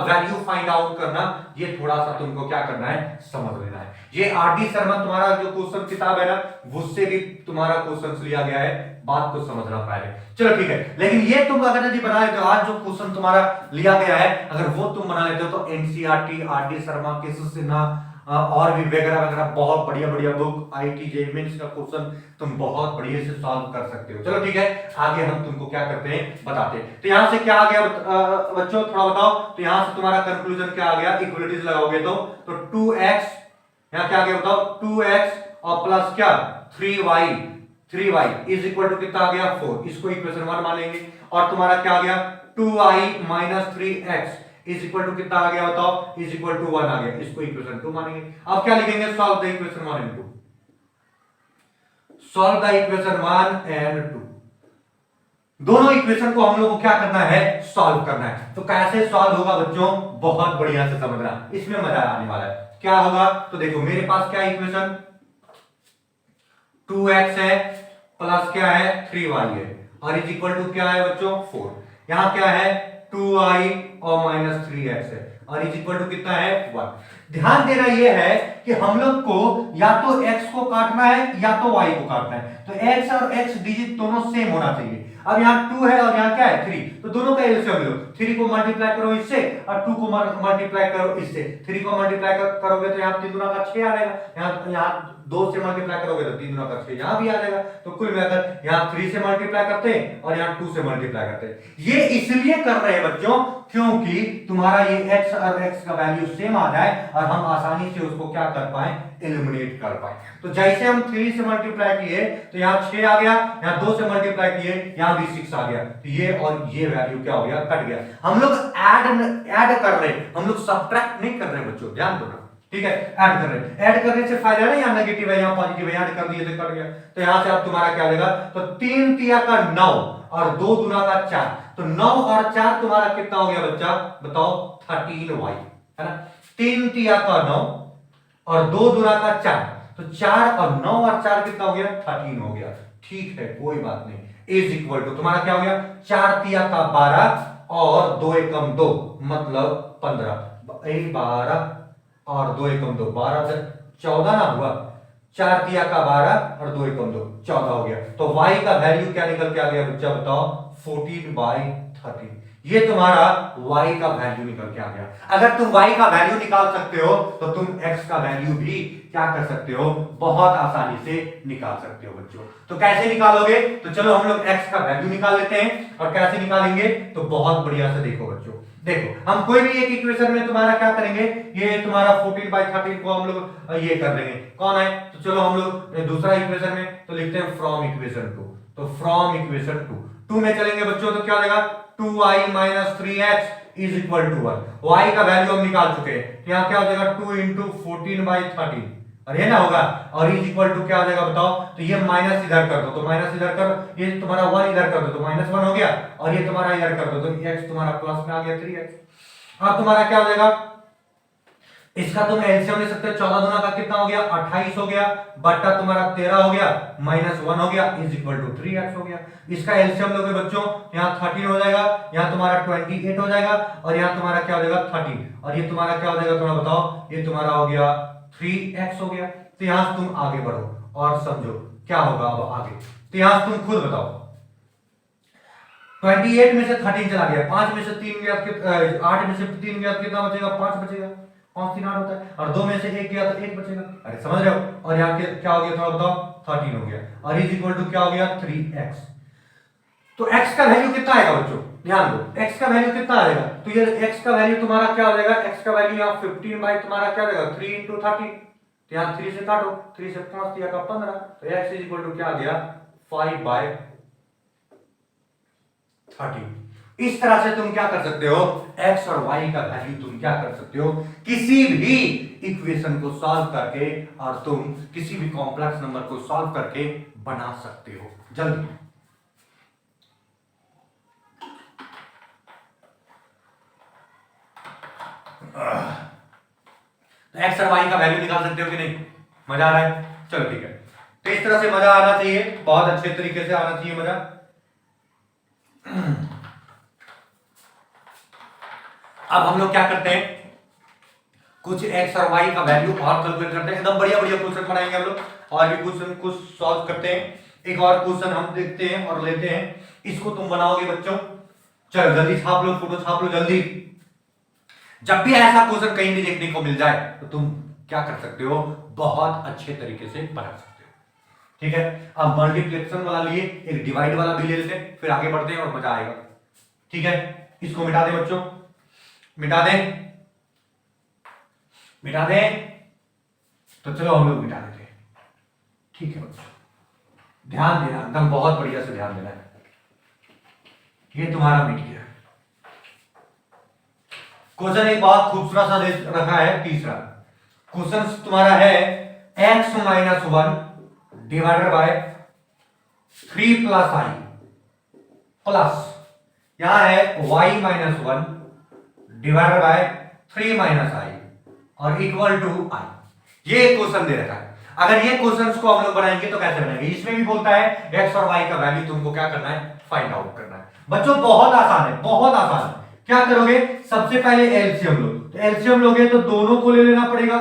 वैल्यू फाइंड आउट करना, ये थोड़ा सा तुमको क्या करना है समझ लेना है। ये आर.डी. शर्मा तुम्हारा जो क्वेश्चन किताब है ना, उससे भी तुम्हारा क्वेश्चन लिया गया है, बात को समझना पहले। चलो ठीक है, लेकिन ये तुम अगर यदि बना लेते हो, आज जो क्वेश्चन तुम्हारा लिया गया है अगर वो तुम बना लेते हो तो एनसीईआरटी, आर.डी. शर्मा, केशव सिन्हा और भी वगैरह वगैरह बहुत बढ़िया बढ़िया बुक, आईटी जेईई मेंस का क्वेश्चन तुम बहुत बढ़िया से सॉल्व कर सकते हो। चलो ठीक है, आगे हम तुमको क्या करते हैं बताते हैं। तो यहां से क्या आ गया बच्चों थोड़ा बताओ, तो यहां से तुम्हारा कंक्लूजन क्या आ गया, इक्वलिटीज लगाओगे तो 2x, यहां क्या आ गया बताओ 2x और प्लस क्या 3y इज इक्वल टू कितना आ गया 4, इसको इक्वेशन 1 मानेंगे, और तुम्हारा क्या आ गया 2i minus 3x is equal to कितना आ गया बताओ, इज इक्वल टू 1 आ गया, इसको इक्वेशन 2 मानेंगे। अब क्या लिखेंगे, solve the equation 1 and 2, solve the equation 1 and 2, दोनों इक्वेशन को हम लोग को क्या करना है सॉल्व करना है। तो कैसे सॉल्व होगा बच्चों, बहुत बढ़िया से समझना, इसमें मजा आने वाला है। क्या होगा तो देखो मेरे पास क्या इक्वेशन 2x है प्लस क्या है 3y है, और इज इक्वल टू क्या है बच्चों 4, यहां क्या है 2i और माइनस 3x है, और इज इक्वल टू कितना है 1। ध्यान देना यह है कि हम लोग को या तो x को काटना है या तो y को काटना है, तो x और x डिजिट दोनों सेम होना चाहिए। अब यहाँ 2 है और यहाँ क्या है 3, तो दोनों का एलसीएम लो, 3 को मल्टीप्लाई करो इससे और 2 को मल्टीप्लाई करो इससे, 3 को मल्टीप्लाई करोगे तो यहाँ 3 गुना का 6 आ जाएगा, यहाँ 2 से मल्टीप्लाई करोगे तो 3 गुना का 6 यहाँ भी आ जाएगा, तो कुल मिलाकर यहाँ 3 से मल्टीप्लाई करते हैं और यहाँ 2 से मल्टीप्लाई करते हैं। ये इसलिए कर रहे हैं बच्चों क्योंकि तुम्हारा ये x और x का वैल्यू सेम आ जाए और हम आसानी से उसको क्या कर पाए एलिमिनेट कर पाए। तो जैसे हम 3 से मल्टीप्लाई किए तो यहाँ 6 आ गया, यहाँ 2 से मल्टीप्लाई किए यहाँ भी 6 आ गया, तो ये और ये वैल्यू क्या हो गया कट गया। हम लोग ऐड कर रहे हैं, हम लोग सब्ट्रैक्ट नहीं कर रहे बच्चों, ध्यान दो ना, ठीक है ऐड कर रहे हैं, ऐड करने से फायदा है ना, यहाँ नेगेटिव है यहाँ पॉजिटिव है, ऐड कर दिए तो कट गया। तो यहाँ से अब तुम्हारा क्या देगा, तो 3 तिया का 9 और 2 दुना का 4, तो 9 और 4 तुम्हारा कितना हो गया बच्चा बताओ 13y है ना, 3 तिया का 9 और 2 दुना का 4, तो 4 और 9 और 4 कितना हो गया 13 हो गया, ठीक है कोई बात नहीं, इज इक्वल टू तुम्हारा क्या हो गया 4 तिया का 12 और 2 एकम 2 मतलब 15, 12 और 2 एकम 2 12 से 14 ना हुआ, 4 तिया का 12 और 2 एकम 2, 14 हो गया। तो y का वैल्यू क्या निकल के आ गया बच्चा बताओ, 14/13। ये तुम्हारा y का वैल्यू निकल के आ गया। अगर तुम y का वैल्यू निकाल सकते हो तो तुम x का वैल्यू भी क्या कर सकते हो, बहुत आसानी से निकाल सकते हो बच्चों। तो कैसे निकालोगे, तो चलो हम लोग x का वैल्यू निकाल लेते हैं। और कैसे निकालेंगे, तो बहुत बढ़िया से देखो बच्चों। देखो हम कोई भी एक इक्वेशन में तुम्हारा क्या करेंगे, ये तुम्हारा 14/13 को हम लोग ये कर देंगे, कौन है, तो चलो हम लोग दूसरा इक्वेशन में तो लिखते हैं फ्रॉम इक्वेशन 2। तो फ्रॉम इक्वेशन 2 में चलेंगे बच्चों, तो क्या हो जाएगा, 2y - 3x is equal to 1। y का वैल्यू हम निकाल चुके हैं, यहाँ क्या हो जाएगा 2 × 14/13, और ये ना होगा, और इज इक्वल टू क्या हो जाएगा बताओ, तो ये माइनस इधर कर दो, तो माइनस इधर कर, ये तुम्हारा 1 इधर कर दो तो -1 हो गया, और ये तुम्हारा इधर कर दो तो x तुम्हारा प्लस में आ गया 3x। अब तुम्हारा क्या हो जाएगा, इसका तुम एलसीएम ले सकते हो, 14 दूना का कितना हो गया, 28 हो गया, बट्टा तुम्हारा 13 हो गया, -1 हो गया, इज इक्वल टू 3x हो गया। इसका एलसीएम लोगे बच्चों, यहाँ 13 हो जाएगा, यहाँ तुम्हारा 28 हो जाएगा, और यहाँ तुम्हारा क्या हो जाएगा 13, और ये तुम्हारा क्या हो जाएगा थोड़ा बताओ, ये तुम्हारा हो गया 3x हो गया। तो यहां से तुम आगे बढ़ो और समझो क्या होगा अब आगे, तो यहां से तुम खुद बताओ, 28 में से 13 चला गया, 5 में से 3 गया, 8 में से 3 गया, कितना बचेगा, 5 बचेगा, 5 3 8 होता है, और 2 में से 1 गया तो 1 बचेगा। अरे समझ रहे हो, और यहाँ के क्या हो गया थोड़ा बताओ, 13 हो गया, और इज इक्वल टू क्या हो गया 3x। तो x का वैल्यू कितना आएगा बच्चों, ध्यान दो, x का वैल्यू कितना आएगा, तो ये x का वैल्यू तुम्हारा क्या हो जाएगा, x का वैल्यू यहाँ 15 बाई तुम्हारा क्या हो जाएगा 3 × 13, तो यहाँ 3 से काटो, 3 से 5 दिया का 15, तो x इज इक्वल टू क्या आ गया 5/13। इस तरह से तुम क्या कर सकते हो, x और y का वैल्यू तुम क्या कर सकते हो, किसी भी इक्वेशन को सॉल्व करके, और तुम किसी भी कॉम्प्लेक्स नंबर को सॉल्व करके बना सकते हो जल्दी। तो x और y का वैल्यू निकाल सकते हो कि नहीं, मजा आ रहा है, चलो ठीक है। तो इस तरह से मजा आना चाहिए, बहुत अच्छे तरीके से आना चाहिए मजा। अब हम लोग क्या करते हैं, कुछ x और y का वैल्यू और कैलकुलेट करते हैं, एकदम बढ़िया बढ़िया क्वेश्चन बनाएंगे हम लोग, और भी क्वेश्चन कुछ सॉल्व करते हैं। एक और क्वेश्चन हम देखते हैं और लेते हैं, इसको तुम बनाओगे बच्चों, चलो जल्दी छाप लो, फोटो छाप लो जल्दी। जब भी ऐसा क्वेश्चन कहीं भी देखने को मिल जाए तो तुम क्या कर सकते हो, बहुत अच्छे तरीके से बना सकते हो, ठीक है। अब मल्टीप्लिकेशन वाला लिए, एक डिवाइड वाला भी ले लेते हैं, फिर आगे बढ़ते हैं और मजा आएगा, ठीक है। इसको मिटा दें बच्चों, मिटा दें, मिटा दें, तो चलो हम लोग मिटा देते हैं, ठीक है बच्चों। ध्यान देना एकदम, बहुत बढ़िया से ध्यान देना है, ये तुम्हारा मिट गया। क्वेश्चन एक बहुत खूबसूरत सा दे रखा है, तीसरा क्वेश्चन तुम्हारा है x - 1 divided by 3 + i plus यहां है y - 1 डिवाइडेड बाय 3 - i और इक्वल टू i। ये क्वेश्चन दे रखा है। अगर ये क्वेश्चंस को हम लोग बनाएंगे तो कैसे बनाएंगे, इसमें भी बोलता है x और y का वैल्यू तुमको क्या करना है, फाइंड आउट करना है। बच्चों बहुत आसान है, बहुत आसान है। क्या करोगे, सबसे पहले एलसीएम लो, तो एलसीएम लोगे तो दोनों को ले लेना पड़ेगा,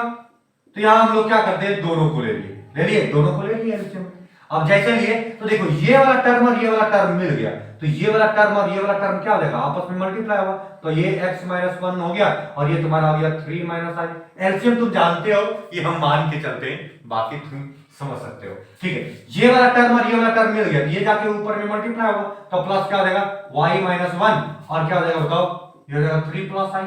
तो यहां हम लोग क्या करते हैं, दोनों को ले लिए दोनों को ले लिए एलसीएम। अब जैसे लिए तो देखो ये वाला टर्म और ये वाला टर्म मिल गया, तो ये वाला टर्म और ये वाला टर्म क्या हो जाएगा, आपस में मल्टीप्लाई होगा, तो ये x - 1 हो गया, और ये तुम्हारा हो गया 3 - i। एलसीएम तुम जानते हो, ये हम मान के चलते हैं, बाकी तुम समझ सकते हो, ठीक है। ये वाला टर्म और ये वाला टर्म मिल गया, ये जाके ऊपर में मल्टीप्लाई होगा, तो प्लस क्या हो जाएगा y - 1, और क्या हो जाएगा बताओ, ये हो जाएगा 3 + i,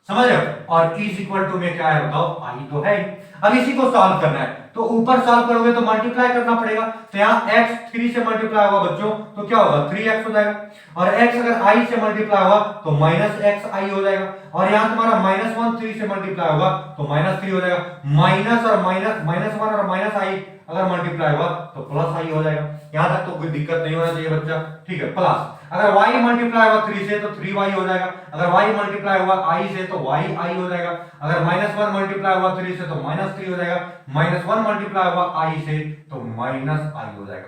समझ रहे हो। और इज इक्वल टू में क्या है बताओ, i तो है। अब इसी को सॉल्व करना है, तो ऊपर सॉल्व करोगे तो मल्टीप्लाई करना पड़ेगा, तो यहाँ x 3 से मल्टीप्लाई होगा बच्चों, तो क्या होगा 3x हो जाएगा, और x अगर i से मल्टीप्लाई होगा तो -xi हो जाएगा, और यहाँ तुम्हारा -1 3 से मल्टीप्लाई होगा तो -3 हो जाएगा, माइनस और -1 और -i अगर मल्टीप्लाई हुआ तो +i हो जाएगा। यहां तक तो कोई दिक्कत नहीं होना चाहिए बच्चा, ठीक है। प्लस अगर y मल्टीप्लाई हुआ 3 से तो 3y हो जाएगा, अगर y मल्टीप्लाई हुआ i से तो yi हो जाएगा, अगर -1 मल्टीप्लाई हुआ 3 से तो -3 हो जाएगा, -1 मल्टीप्लाई हुआ i से तो -i हो जाएगा।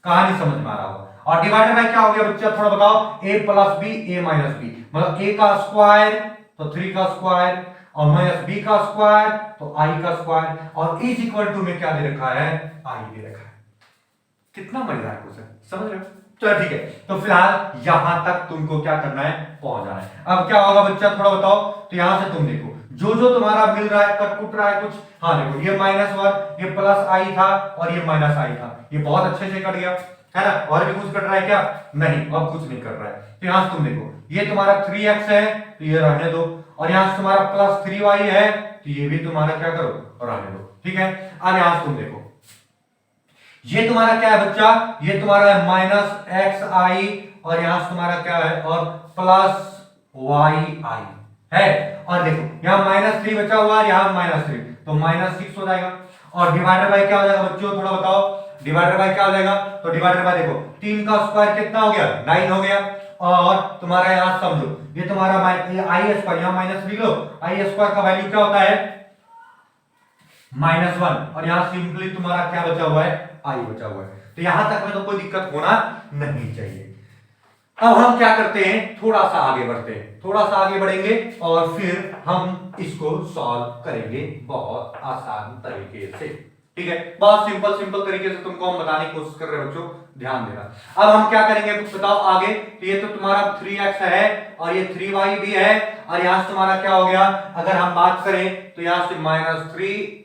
कहानी समझ में आ रहा होगा। और डिवाइडेड बाय क्या हो गया बच्चा, थोड़ा बताओ, a + b a - b, मतलब a का स्क्वायर तो 3 का स्क्वायर, और माइनस बी का स्क्वायर तो आई का स्क्वायर, और इज इक्वल टू में क्या दे रखा है, आई दे रखा है। कितना मजेदार क्वेश्चन, समझ रहे हो? चलो ठीक है, तो फिलहाल यहां तक तुमको क्या करना है, पहुंच जाना है। अब क्या होगा बच्चा, थोड़ा बताओ। तो यहां से तुम देखो जो जो तुम्हारा मिल रहा है, कट कुट रहा है कुछ। हाँ देखो, ये -1, ये प्लस आई था और ये माइनस आई था, ये बहुत अच्छे से कट गया है ना। और भी कुछ कट रहा है क्या, नहीं, अब कुछ नहीं कट रहा है। तो यहां से तुम देखो, ये तुम्हारा 3x है तो ये रहने दो, और यहां से तुम्हारा प्लस 3y है तो ये भी तुम्हारा क्या करो, रहने दो। ठीक है, अब यहां से तुम देखो, ये तुम्हारा क्या है बच्चा, ये तुम्हारा है -xi, और यहां से तुम्हारा क्या है, और प्लस yi है। और देखो यहां -3 बचा हुआ है, यहां -3 तो -6 हो जाएगा। और डिवाइडर बाय क्या हो जाएगा बच्चों, थोड़ा बताओ, डिवाइडर बाय क्या हो जाएगा। तो डिवाइडर बाय देखो, 3 का स्क्वायर कितना हो गया, 9 हो गया। और तुम्हारा यहां समझो, ये तुम्हारा आई स्क्वायर, यहां माइनस लिख लो, आई स्क्वायर का वैल्यू क्या होता है, -1, और यहां सिंपली तुम्हारा क्या बचा हुआ है, आई बचा हुआ है। तो यहां तक में तो कोई दिक्कत होना नहीं चाहिए। अब हम क्या करते हैं, थोड़ा सा आगे बढ़ते हैं, थोड़ा सा आगे बढ़ेंगे और फिर हम इसको सॉल्व करेंगे बहुत आसान तरीके से। ठीक है, बहुत सिंपल सिंपल तरीके से तुमको हम बताने की कोशिश कर रहे हैं बच्चों, ध्यान देना। अब हम क्या करेंगे बताओ आगे। तो ये तो तुम्हारा 3x है और ये 3y भी है, और यहां से तुम्हारा क्या हो गया, अगर हम बात करें तो यहां से -3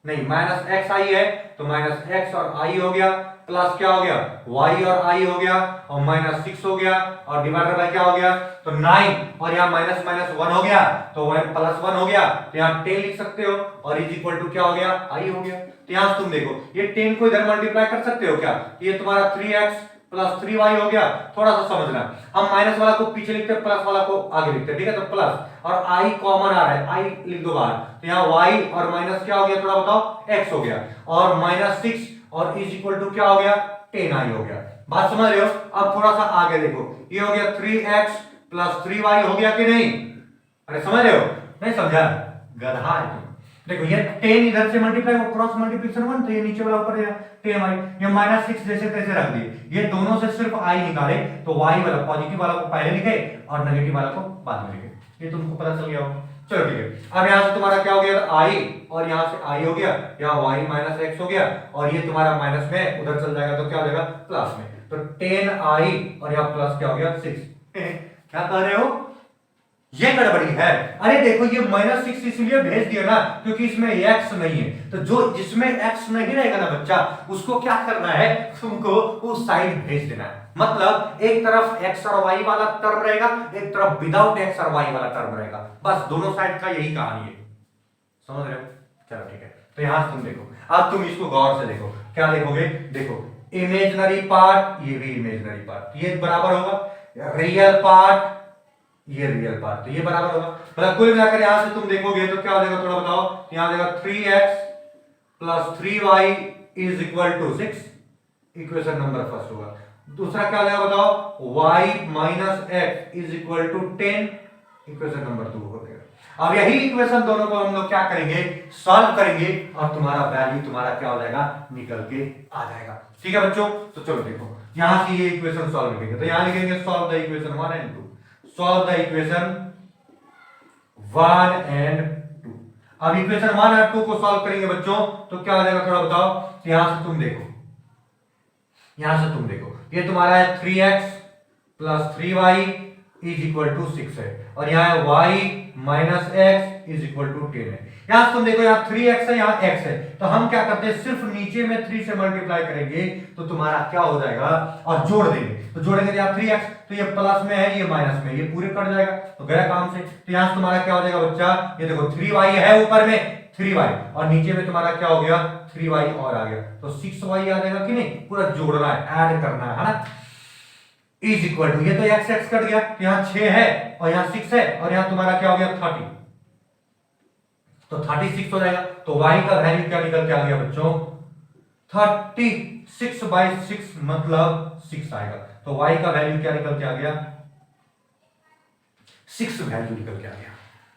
नहीं -xi है तो -x और i हो गया, प्लस क्या हो गया, y और i हो गया, और -6 हो गया, और डिवाइडर बाय क्या हो गया, तो 9, और यहाँ -1 हो गया तो 1 हो गया, तो यहाँ 10 लिख सकते हो, और इज इक्वल टू क्या हो गया, i हो गया। तो यहाँ तुम देखो, ये 10 को इधर मल्टीप्लाई कर सकते हो क्या, ये तुम्हारा 3x प्लस 3y हो गया। थोड़ा सा समझना, हम माइनस वाला को पीछे लिखते हैं, प्लस वाला को आगे लिखते हैं, ठीक है। तो प्लस और i कॉमन आ रहा है, i लिख दो बाहर, तो यहाँ y और माइनस क्या हो गया, थोड़ा बताओ, x हो गया, और -6 और इज इक्वल टू क्या हो गया, 10i हो गया। बात समझ रहे हो? अब थोड़ा सा आगे देखो, ये हो गया 3x प्लस 3y हो गया कि नहीं, अरे समझ रहे हो, नहीं समझा, गधा है तुम। देखो ये 10 इधर से मल्टीप्लाई, क्रॉस मल्टीप्लिकेशन 1, तो ये नीचे वाला ऊपर जाएगा 10y, ये -6 जैसे तैसे रख दिए, ये दोनों से सिर्फ i निकाले तो y वाला पॉजिटिव वाला को पहले लिखे और नेगेटिव वाला को बाद में लिखे, ये तुमको पता चल गया होगा। चलो ठीक है, अब यहां से तुम्हारा क्या हो गया, i, और यहां से i हो गया, यहाँ y -x हो गया, और ये तुम्हारा माइनस में उधर चल जाएगा तो क्या हो जाएगा, प्लस में, तो 10i और यहाँ प्लस क्या हो गया 6। क्या कह रहे हो, ये गड़बड़ी है। अरे देखो ये -6 इसलिए भेज दिया ना क्योंकि इसमें x नहीं है, तो जो जिसमें x नहीं रहेगा ना बच्चा, उसको क्या करना है, तुमको उस साइड भेज देना है। मतलब एक तरफ x और y वाला टर्म रहेगा, एक तरफ विदाउट x और y वाला टर्म रहेगा, बस दोनों साइड का यही कहानी है, समझ रहे हो? चलो ठीक है, तो यहां से तुम देखो, अब तुम इसको गौर से देखो, क्या देखोगे, देखो इमेजिनरी पार्ट, ये भी इमेजिनरी पार्ट, ये बराबर होगा, रियल पार्ट, ये रियल पार्ट, तो ये बराबर होगा। मतलब कुल मिलाकर यहां से तुम देखोगे तो क्या हो जाएगा, थोड़ा बताओ, यहां जाएगा 3x plus 3y is equal to 6, equation number first होगा। दूसरा क्या हो जाएगा बताओ, y minus x is equal to 10, equation number 2 हो गया। अब यही इक्वेशन दोनों को हम लोग क्या करेंगे, सॉल्व करेंगे, और तुम्हारा वैल्यू तुम्हारा क्या हो जाएगा, निकल के आ जाएगा। ठीक है बच्चों, तो चलो देखो यहां से ये इक्वेशन सॉल्व करेंगे, तो यहां लिखेंगे solve the equation 1 and 2, solve the equation 1 and 2। अब इक्वेशन 1 और 2 को सॉल्व करेंगे बच्चों, तो क्या हो जाएगा थोड़ा बताओ। तो यहां से तुम देखो, यहां से तुम देखो, ये तुम्हारा है 3x plus 3y is equal to 6 है, और यहाँ है y minus x is equal to 10 है। यहां से तुम देखो, यहाँ 3x है, यहाँ x है, तो हम क्या करते हैं, सिर्फ नीचे में 3 से मल्टीप्लाई करेंगे तो तुम्हारा क्या हो जाएगा, और जोड़ देंगे, तो जोड़ेंगे यहाँ 3x, तो ये प्लस में है, ये माइनस में, ये पूरे कट जाएगा, तो गया काम से। तो यहां से तुम्हारा क्या हो जाएगा बच्चा, ये देखो 3y है ऊपर में 3y, और नीचे में तुम्हारा क्या हो गया, 3y और आ गया, तो 6y आ जाएगा कि नहीं, पूरा जोड़ना है, ऐड करना है ना, इज इक्वल टू, ये तो x x कट गया, तो यहाँ 6 है और यहाँ 6 है, और यहाँ तुम्हारा क्या हो गया 30, तो 36 हो जाएगा। तो y का वैल्यू क्या निकल के आ गया बच्चों, 36/6 मतलब 6 आएगा, तो y का वैल्यू क्या निकल के आ गया, 6 वैल्यू निकल के आ गया।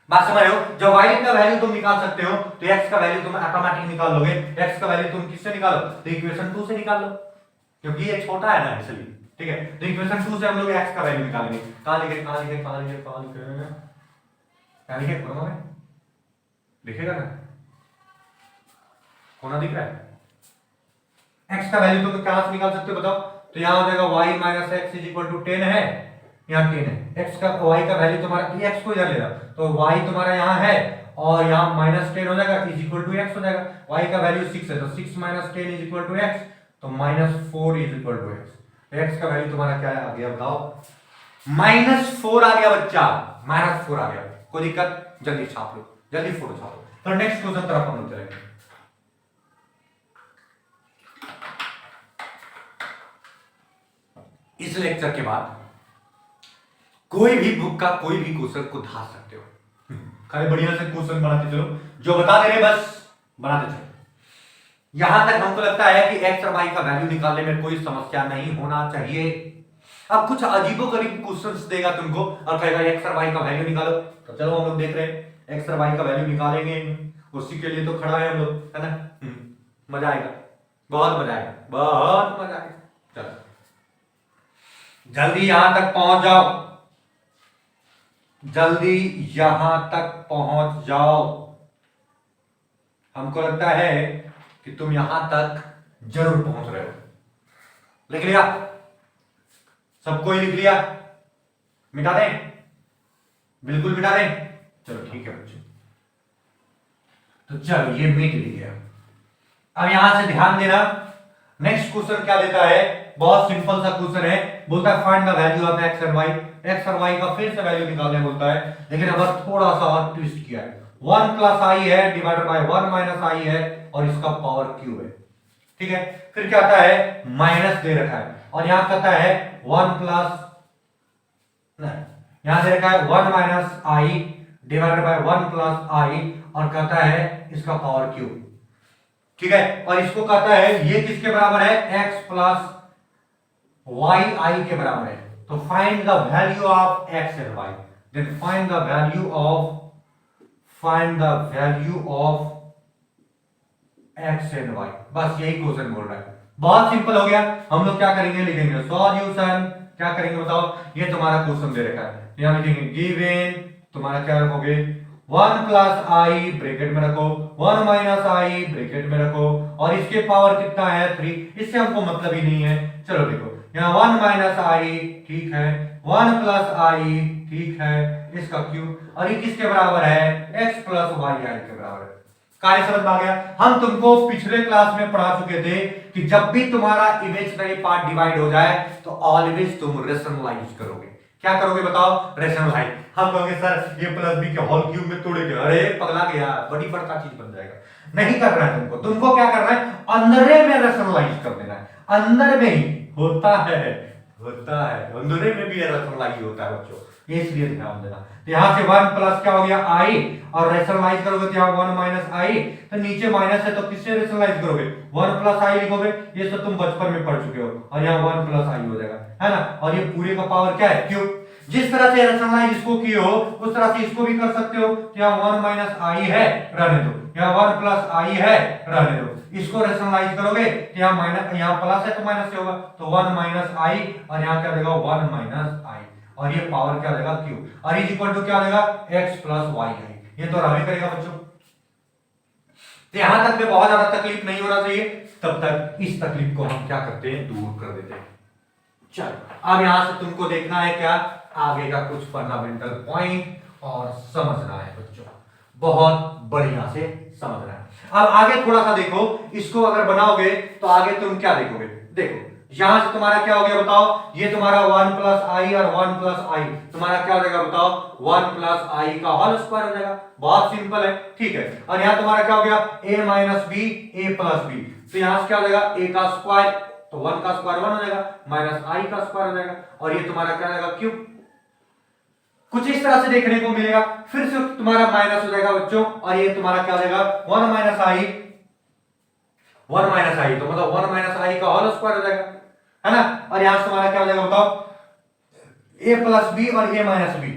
बात समझ रहे हो? जब y का वैल्यू तुम निकाल सकते हो तो x का वैल्यू तुम ऑटोमेटिक निकाल लोगे। x का वैल्यू तुम किससे निकालो, तो इक्वेशन 2 से निकाल लो, क्योंकि ये छोटा है ना इसलिए, ठीक है। तो इक्वेशन 2 से हम लोग x का वैल्यू निकालेंगे। कहां लिखे, कहां लिखे, कहां लिखे, कहां लिखे, कहां लिखे, में दिखेगा ना, कोना दिख रहा है? x का वैल्यू तो कहां से निकाल सकते हो बताओ? तो यहां हो जाएगा y minus X is equal to 10 है, यहाँ 10 है। x का y का वैल्यू तुम्हारा, x को इधर ले रहा तो y तुम्हारा यहाँ है और यहाँ माइनस 10 हो जाएगा इज इक्वल टू x हो जाएगा। y का वैल्यू 6 है तो 6 minus 10 is equal to x, तो minus 4 is equal to x। x का वैल्यू तुम्हारा क्या आ गया बताओ? -4 आ गया बच्चा, -4 आ गया। कोई दिक्कत? जल्दी छाप लो, जल्दी फोटो छापो। तो नेक्स्ट क्वेश्चन तरफ हम लोग चलेंगे। इस लेक्चर के बाद कोई भी बुक का कोई भी क्वेश्चन को ढा सकते हो, खाली बढ़िया से क्वेश्चन बनाते चलो, जो बता दे रहे बस बनाते चलो। यहां तक हमको लगता है कि एक्स और वाई का वैल्यू निकालने में कोई समस्या नहीं होना चाहिए। अब कुछ अजीबोगरीब क्वेश्चंस देगा तुमको और कहेगा एक्स और वाई का वैल्यू निकालो, तो चलो हम लोग देख रहे हैं एक्स और वाई का वैल्यू निकालेंगे, उसी के लिए तो खड़ा है हम लोग, है ना? मजा आएगा, बहुत मजा आएगा, बहुत मजा आएगा। चलो जल्दी यहां तक पहुंच जाओ, जल्दी यहां तक पहुंच जाओ। हमको लगता है कि तुम यहां तक जरूर पहुंच रहे हो। लिख लिया? सबको ही लिख लिया? मिटा दें? बिल्कुल मिटा दें? चलो ठीक है बच्चों, तो चलो ये मिट लिया। अब यहां से ध्यान देना, नेक्स्ट क्वेश्चन क्या देता है? बहुत सिंपल सा क्वेश्चन है, बोलता है find the value of X and Y. X और वाई का फिर से वैल्यू निकालने बोलता है, लेकिन अब थोड़ा सा और ट्विस्ट किया है। 1 प्लस आई है डिवाइडेड बाय 1 माइनस आई है और इसका पावर क्यूब है, ठीक है। फिर क्या आता है? माइनस दे रखा है और यहां कहता है 1 प्लस, नहीं यहां दे रखा है 1 minus i divided by 1 plus i और कहता है इसका पावर क्यूब, ठीक है। और इसको कहता है ये किसके बराबर है? x प्लस वाई आई के बराबर है। तो find the value of x and y, then find the value of x and y। बस यही क्वेश्चन बोल रहा है, बहुत सिंपल हो गया। हम लोग क्या करेंगे? लिखेंगे सॉल्यूशन। क्या करेंगे बताओ? ये तुम्हारा क्वेश्चन दे रखा है, यहां लिखेंगे गिवन, तुम्हारा क्या रखोगे? 1 प्लस आई ब्रैकेट में रखो, 1 माइनस आई ब्रैकेट में रखो और इसके पावर कितना है? 3। इससे हमको मतलब ही नहीं है। चलो देखो यहाँ 1 माइनस आई, ठीक है, 1 प्लस आई, ठीक है, इसका क्यूब, और ये किसके बराबर है? x प्लस वाई आई के बराबर है। कार्य समझ में आ गया? हम तुमको पिछले क्लास में पढ़ा चुके थे कि जब भी तुम्हारा इमेजिनरी पार्ट डिवाइड हो जाए तो ऑलवेज तुम रेशनलाइज करोगे। क्या करोगे बताओ? रेशनलाइज। हम कहोगे सर ये प्लस बी के होल क्यूब में तोड़ेंगे, अरे पगला गया, बड़ी बड़का चीज बन जाएगा। नहीं करना है तुमको, तुमको क्या करना है? अंदर में रेशनलाइज कर देना है, अंदर में ही होता है अंदर में भी रेशनलाइज होता है बच्चों, इसलिए ध्यान देना। तो यहां से 1 प्लस क्या हो गया? आई, और रेशनलाइज करोगे तो यहाँ 1 माइनस आई, तो नीचे माइनस है तो किससे रेशनलाइज करोगे? 1 प्लस आई लिखोगे, ये तो तुम बचपन में पढ़ चुके हो, और यहाँ 1 प्लस आई हो जाएगा, है ना। और ये पूरे का पावर क्या है? क्यूब। जिस तरह से रेशनलाइज इसको किए हो उस तरह से इसको भी कर सकते हो। तो यहाँ 1 माइनस आई है, रहने दो, यहाँ 1 प्लस आई है, रहने दो। इसको रेशनलाइज करोगे तो यहाँ माइनस, यहाँ प्लस है तो माइनस से होगा, तो 1 माइनस आई और यहाँ क्या देगा? 1 माइनस आई, और ये पावर क्या देगा? क्यूब, और इज इक्वल टू क्या देगा? x प्लस वाई आई। ये तो रहा करेगा बच्चों। तो यहां तक में बहुत ज्यादा तकलीफ नहीं होना चाहिए, तब तक इस तकलीफ को हम क्या करते हैं? दूर कर देते हैं। चलो अब यहां से तुमको देखना है क्या? आगे का कुछ फंडामेंटल पॉइंट और समझना है बच्चों, बहुत बढ़िया से समझना है। अब आगे थोड़ा सा देखो, इसको अगर बनाओगे तो आगे तुम क्या देखोगे? देखो यहां से तुम्हारा क्या हो गया बताओ? ये तुम्हारा 1 प्लस आई और 1 प्लस आई, तुम्हारा क्या हो जाएगा बताओ? 1 प्लस आई का होल स्क्वायर हो जाएगा। बहुत सिंपल है, ठीक है। और यहां तुम्हारा क्या हो गया? a minus B, a plus B, तो यहां से क्या हो जाएगा? a का स्क्वायर, तो 1 का स्क्वायर 1 हो जाएगा, माइनस आई का स्क्वायर हो जाएगा, और ये तुम्हारा क्या हो जाएगा? क्यूब। कुछ इस तरह से देखने को मिलेगा। फिर से तुम्हारा माइनस हो जाएगा बच्चों, और ये तुम्हारा क्या हो जाएगा? 1 माइनस आई, 1 माइनस आई, तो मतलब 1 माइनस आई का होल स्क्वायर हो जाएगा, है ना। और यहां से तुम्हारा क्या हो जाएगा बताओ? a प्लस बी और a माइनस बी,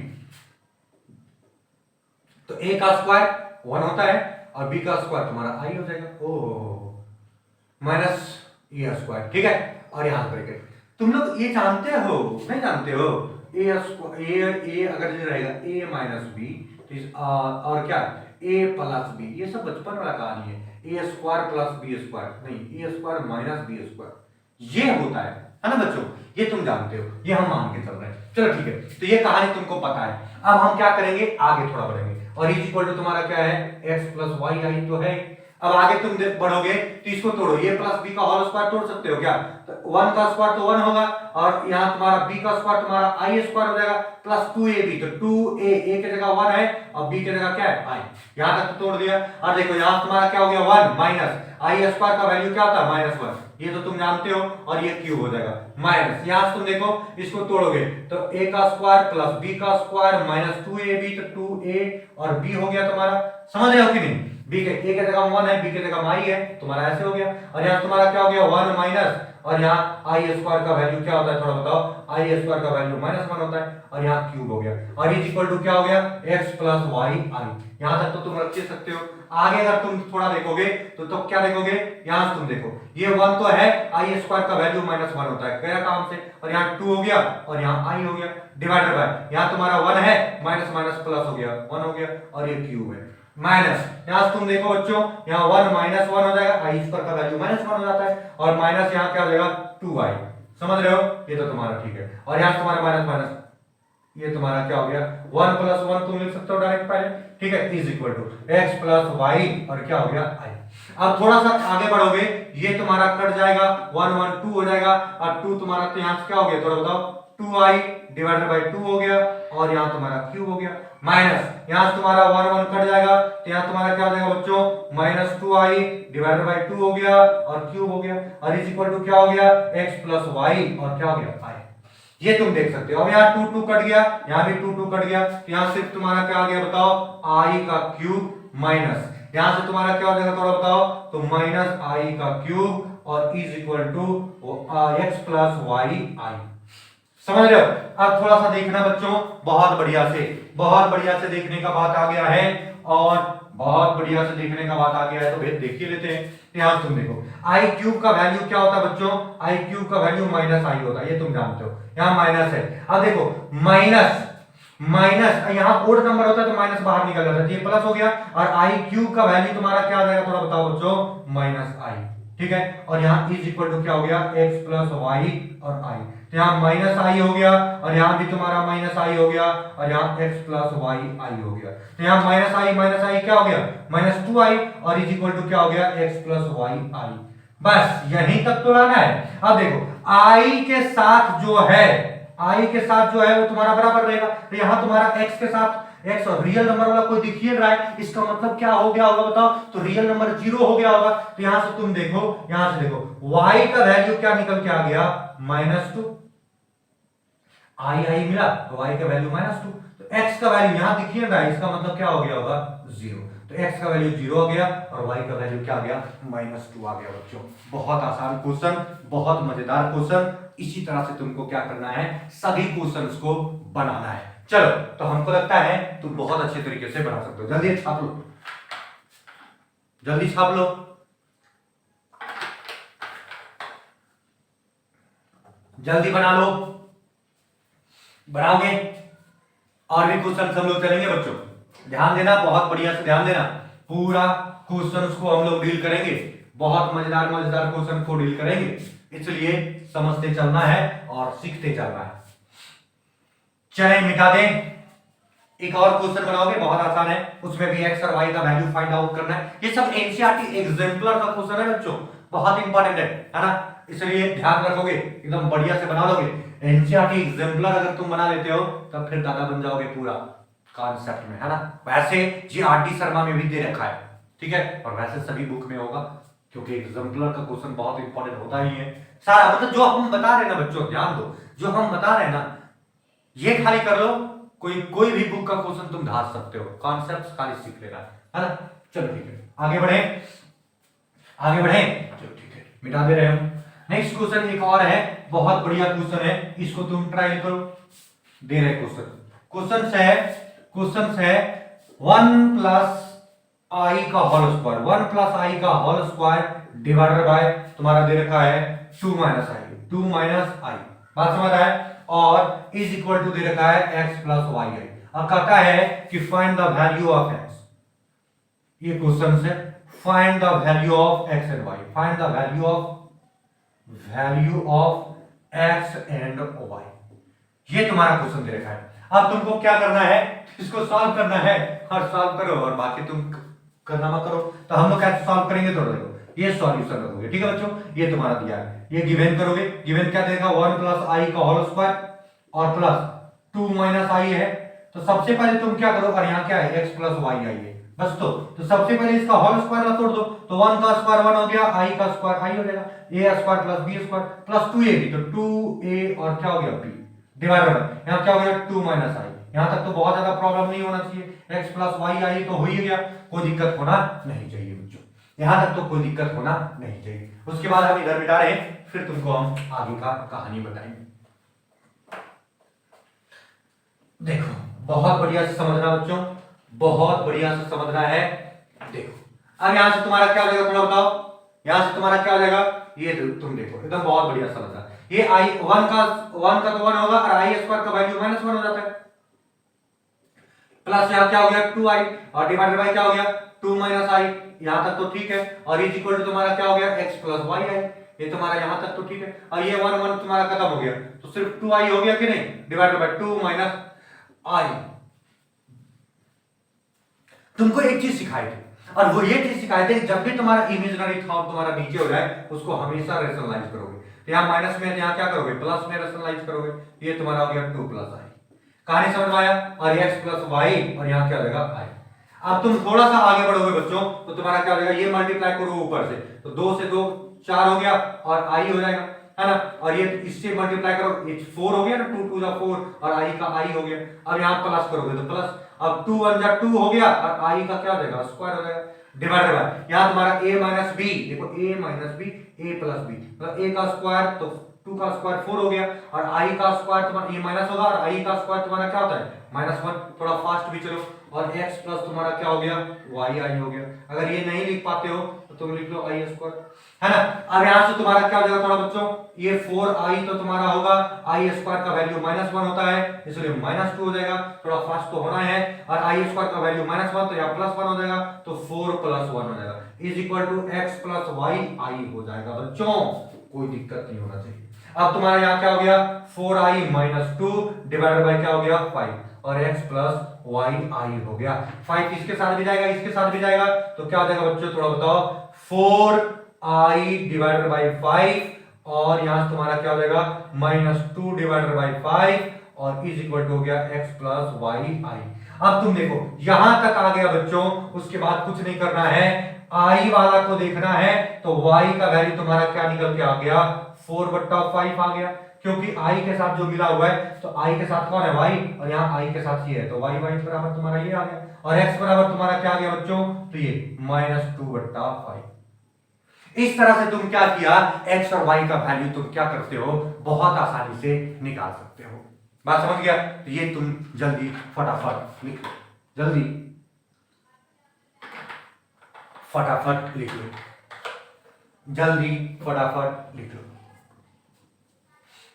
तो a का स्क्वायर 1 होता है और b का स्क्वायर तुम्हारा i हो जाएगा, ओ माइनस ए स्क्वायर, ठीक है। और यहां पर तुम लोग ये जानते हो नहीं जानते हो? a अगर ये रहेगा a माइनस बी और क्या ए प्लस बी, ये सब बचपन वाला कहानी है, ए स्क्वायर प्लस बी स्क्वायर नहीं, ए स्क्वायर माइनस बी स्क्वायर, ये होता है ना बच्चों, ये तुम जानते हो, ये हम मान के चल रहे हैं। चलो ठीक है, तो ये कहानी तुमको पता है। अब हम क्या करेंगे, आगे थोड़ा बढ़ेंगे, और इज इक्वल टू तुम्हारा क्या है, x प्लस वाई आई तो है। अब आगे तुम बढ़ोगे तो इसको तोड़ो, ये प्लस बी का होल स्क्वायर तोड़ सकते हो क्या, तो 1 का स्क्वायर तो 1 होगा, और यहाँ तुम्हारा b का स्क्वायर तुम्हारा आई स्क्वायर हो जाएगा प्लस 2ab, तो 2a a की जगह 1 है और b की जगह क्या है i, यहाँ तक तो तोड़ दिया। और देखो यहाँ तुम्हारा क्या हो गया 1 माइनस आई स्क्वायर का वैल्यू क्या होता है -1, ये तो तुम जानते हो, और ये क्यूब हो जाएगा माइनस, यहाँ से तुम देखो इसको तोड़ोगे तो a का स्क्वायर प्लस b का स्क्वायर माइनस 2ab, तो 2a और b हो गया तुम्हारा, समझ रहे हो कि नहीं, b के a की जगह 1 है, b की जगह i है, तुम्हारा ऐसे हो गया। और यहाँ तुम्हारा क्या हो गया 1 माइनस, और यहाँ आई स्क्वायर का वैल्यू क्या होता है थोड़ा बताओ, आई स्क्वायर का वैल्यू -1 होता है, और यहाँ क्यूब हो गया, और इज इक्वल टू क्या हो गया x प्लस वाई आई, यहाँ तक तो तुम रख सकते हो। आगे अगर तुम थोड़ा देखोगे तो क्या देखोगे, यहाँ से तुम देखो ये 1 तो है, आई स्क्वायर का वैल्यू -1 होता है, गया काम से, और यहाँ 2 हो गया और यहाँ i हो गया, डिवाइडेड बाय यहाँ तुम्हारा 1 है, माइनस माइनस प्लस हो गया 1 हो गया, और ये क्यूब है माइनस, यहाँ तुम देखो बच्चों यहाँ 1 माइनस 1 हो जाएगा, आई स्क्वायर का वैल्यू -1 हो जाता है, और माइनस यहाँ क्या हो जाएगा 2i, समझ रहे हो, ये तो तुम्हारा ठीक है। और यहाँ तुम्हारा माइनस माइनस ये तुम्हारा क्या हो गया 1 प्लस 1 तुम लिख सकते हो डायरेक्ट पहले, ठीक है, is equal to x plus Y और क्या हो गया i। अब थोड़ा सा आगे बढ़ोगे, ये तुम्हारा कट जाएगा 1 1 2 हो जाएगा, और 2 तुम्हारा तो यहाँ से क्या हो गया थोड़ा बताओ 2i डिवाइडेड बाय 2 हो गया, और यहाँ तुम्हारा क्यूब हो गया, माइनस यहाँ से तुम्हारा 1 1 कट जाएगा, तो यहाँ तुम्हारा क्या हो जाएगा बच्चों -2i डिवाइडेड बाय 2 हो गया और क्यूब हो गया, और इज इक्वल टू क्या हो गया x प्लस वाई और क्या हो गया i, ये तुम देख सकते हो। अब यहाँ 2 2 कट गया, यहाँ भी 2 2 कट गया, तो यहाँ सिर्फ तुम्हारा क्या आ गया बताओ i का क्यूब माइनस, यहाँ से तुम्हारा क्या हो जाएगा थोड़ा बताओ, तो माइनस i का क्यूब और is equal to x plus y i, समझ रहे हो। अब थोड़ा सा देखना बच्चों, बहुत बढ़िया से देखने का बात आ गया है, और बहुत बढ़िया से देखने का बात आ गया है, तो भेद देख ही लेते हैं। यहाँ तुम देखो आई क्यूब का वैल्यू क्या होता है बच्चों, आई क्यूब का वैल्यू -i होता है, ये तुम जानते हो, यहाँ माइनस है। अब देखो माइनस माइनस यहाँ ओड नंबर होता है तो माइनस बाहर निकल जाता है, ये प्लस हो गया, और आई क्यूब का वैल्यू तुम्हारा क्या आ जाएगा थोड़ा बताओ बच्चों -i, ठीक है, और यहाँ इज इक्वल टू क्या हो गया x प्लस वाई और i, तो यहाँ -i हो गया, और यहाँ भी तुम्हारा -i हो गया, और यहाँ x प्लस वाई आई हो गया, तो यहाँ -i क्या हो गया -2i, और इज इक्वल टू क्या हो गया x प्लस वाई आई, बस यहीं तक तो लाना है। अब देखो i के साथ जो है वो तुम्हारा बराबर रहेगा, तो यहाँ तुम्हारा x के साथ x और रियल नंबर वाला कोई दिख ही रहा है, इसका मतलब क्या हो गया होगा बताओ, तो रियल नंबर 0 हो गया होगा, तो यहां से तुम देखो, यहां से देखो y का वैल्यू क्या निकल के आ गया -2, आई मिला तो y का वैल्यू -2, तो x का वैल्यू यहां दिख ही रहा है, इसका मतलब क्या हो गया होगा 0, तो x का वैल्यू 0 हो गया और y का वैल्यू क्या आ गया -2 आ गया बच्चों। बहुत आसान क्वेश्चन, बहुत मजेदार क्वेश्चन, इसी तरह से तुमको क्या करना है, सभी क्वेश्चंस को बनाना है। चलो, तो हमको लगता है तुम बहुत अच्छे तरीके से बना सकते हो, जल्दी छाप लो, जल्दी छाप लो, जल्दी बना लो, बनाओगे और भी क्वेश्चन हम लोग चलेंगे बच्चों, ध्यान देना, बहुत बढ़िया से ध्यान देना, पूरा क्वेश्चन को हम लोग डील करेंगे, बहुत मजेदार क्वेश्चन को डील करेंगे, इसलिए समझते चलना है और सीखते चलना है। चले मिटा दें, एक और क्वेश्चन बनाओगे, बहुत आसान है, उसमें भी x और y का वैल्यू फाइंड आउट करना है। ये सब एनसीईआरटी एग्जाम्पलर का क्वेश्चन है बच्चों, बहुत इंपॉर्टेंट है ना, इसलिए ध्यान रखोगे, एकदम बढ़िया से बना लोगे। एनसीईआरटी एग्जाम्पलर अगर तुम बना लेते हो तब फिर दादा बन जाओगे पूरा कॉन्सेप्ट में, है ना। वैसे जी आरटी शर्मा में भी दे रखा है, ठीक है, और वैसे सभी बुक में होगा, क्योंकि एग्जाम्पलर का क्वेश्चन बहुत इंपॉर्टेंट होता ही है सारा, मतलब जो हम बता रहे हैं ना बच्चों, ध्यान दो, जो हम बता रहे हैं ना ये खाली कर लो, कोई भी बुक का क्वेश्चन तुम ढाल सकते हो, कॉन्सेप्ट्स खाली सीख लेना है ना। चलो ठीक है, आगे बढ़े, चलो ठीक है, मिटा दे रहे हम। नेक्स्ट क्वेश्चन एक और है, बहुत बढ़िया क्वेश्चन है, इसको तुम ट्राई करो, दे रहे क्वेश्चन है 1 प्लस आई का होल स्क्वायर, 1 प्लस आई का होल स्क्वायर डिवाइडेड बाय तुम्हारा दे रखा है 2 माइनस आई, बात समझ रहा है, और इज इक्वल टू दे रखा है x प्लस वाई आई। अब कहता है कि find the value of x, ये क्वेश्चन है, find the value of X and Y, find the value of X and Y, ये तुम्हारा क्वेश्चन दे रखा है। अब तुमको क्या करना है, इसको सॉल्व करना है, और सॉल्व करो, और बाकी तुम करना मत करो। तो हम लोग कैसे सॉल्व करेंगे, तो देखो ये सॉल्यूशन रखोगे, ठीक है बच्चों, ये तुम्हारा दिया है, ये गिवन करोगे, गिवन क्या देगा 1 प्लस आई का होल स्क्वायर और प्लस 2 माइनस आई है। तो सबसे पहले तुम क्या करो, और यहाँ क्या है x प्लस वाई आई है बस। तो सबसे पहले इसका होल स्क्वायर तोड़ दो, तो 1 का स्क्वायर 1 हो गया, i का स्क्वायर i हो जाएगा, a square plus b square plus 2a भी, तो 2a और क्या हो गया b डिवाइड बाय, यहाँ क्या हो गया 2 माइनस आई। यहाँ तक तो बहुत ज्यादा प्रॉब्लम नहीं होना चाहिए, x प्लस वाई आई तो हो ही गया, कोई दिक्कत होना नहीं चाहिए बच्चों, यहाँ तक तो कोई दिक्कत होना नहीं चाहिए। उसके बाद हम इधर मिटा रहे हैं, फिर तुमको हम आगे का कहानी बताएंगे। देखो बहुत बढ़िया से समझना बच्चों, बहुत बढ़िया से समझना है। देखो अब यहां से तुम्हारा क्या हो जाएगा, थोड़ा बताओ, यहां से तुम्हारा क्या हो जाएगा, ये तुम देखो एकदम बहुत बढ़िया समझना। ये i 1 का तो 1 होगा, और i स्क्वायर का वैल्यू -1 हो जाता है, प्लस यहां क्या हो गया 2i, और डिवाइडेड बाय क्या हो गया 2 माइनस आई, यहां तक तो ठीक है, और इज इक्वल टू तुम्हारा क्या हो गया x प्लस वाई आई, ये तुम्हारा यहां तक तो ठीक है, और ये 1 1 तुम्हारा खत्म हो गया, तो सिर्फ 2i हो गया कि नहीं, डिवाइडेड बाय 2 माइनस आई। तुमको एक चीज सिखाई थी, और वो ये चीज सिखाई थी, जब भी तुम्हारा इमेजिनरी थॉट तुम्हारा नीचे हो जाए, उसको हमेशा रेशनलाइज करोगे। तो यहाँ माइनस में, यहाँ क्या करोगे, प्लस में रेशनलाइज करोगे, ये तुम्हारा हो गया 2 प्लस आई, कहानी समझ में आया, और x प्लस वाई, और यहाँ क्या हो जाएगा आई। अब तुम थोड़ा सा आगे बढ़ोगे बच्चों, तो तुम्हारा क्या हो जाएगा, ये मल्टीप्लाई करो ऊपर से, तो 2 से 2 4 हो गया, और आई हो जाएगा, है ना, और ये इससे मल्टीप्लाई करो, ये 4 हो गया ना, 2 2 जा 4, और आई का आई हो गया। अब यहाँ प्लस करोगे तो प्लस, अब 2 1 जा 2 हो गया, और आई का क्या हो जाएगा स्क्वायर हो जाएगा, डिवाइडेड बाय यहाँ तुम्हारा a माइनस बी, देखो a minus B a plus B, मतलब a का स्क्वायर तो 2 का स्क्वायर 4 हो गया, और i का स्क्वायर तुम्हारा a माइनस होगा, और i का स्क्वायर तुम्हारा क्या होता है -1, थोड़ा फास्ट भी चलो, और x प्लस तुम्हारा क्या हो गया y आई हो गया। अगर ये नहीं लिख पाते हो तो तुम लिख लो i स्क्वायर, है ना। अब यहां से तुम्हारा क्या हो जाएगा थोड़ा बच्चों, ये 4i तो तुम्हारा होगा, i स्क्वायर का वैल्यू -1 होता है, इसलिए -2 हो जाएगा, थोड़ा फास्ट तो होना है, और i स्क्वायर का वैल्यू -1 तो यहाँ +1 हो जाएगा, तो 4 + 1 हो जाएगा, is equal to x plus y i हो जाएगा बच्चों, कोई दिक्कत नहीं होना चाहिए। अब तुम्हारा यहाँ क्या हो गया 4i - 2 डिवाइडेड बाय क्या हो गया 5, और x प्लस वाई आई हो गया। 5 इसके साथ भी जाएगा, इसके साथ भी जाएगा, तो क्या हो जाएगा बच्चों थोड़ा बताओ, 4i डिवाइडेड बाय 5, और यहां तुम्हारा क्या हो जाएगा -2 डिवाइडेड बाय 5, और इज इक्वल टू हो गया x प्लस वाई आई। अब तुम देखो यहां तक आ गया बच्चों, उसके बाद कुछ नहीं करना है, i वाला को देखना है, तो y का वैल्यू तुम्हारा क्या निकल के आ गया 4/5 आ गया, क्योंकि i के साथ जो मिला हुआ है, तो i के साथ कौन है y, और यहाँ i के साथ ये है, तो y बराबर तुम्हारा ये आ गया, और x बराबर तुम्हारा क्या आ गया बच्चों, तो ये -2/5। इस तरह से तुम क्या किया, x और y का वैल्यू तुम क्या करते हो, बहुत आसानी से निकाल सकते हो। बात समझ गया, तो ये तुम जल्दी फटाफट लिख लो, जल्दी फटाफट लिख लो, जल्दी फटाफट लिख लो,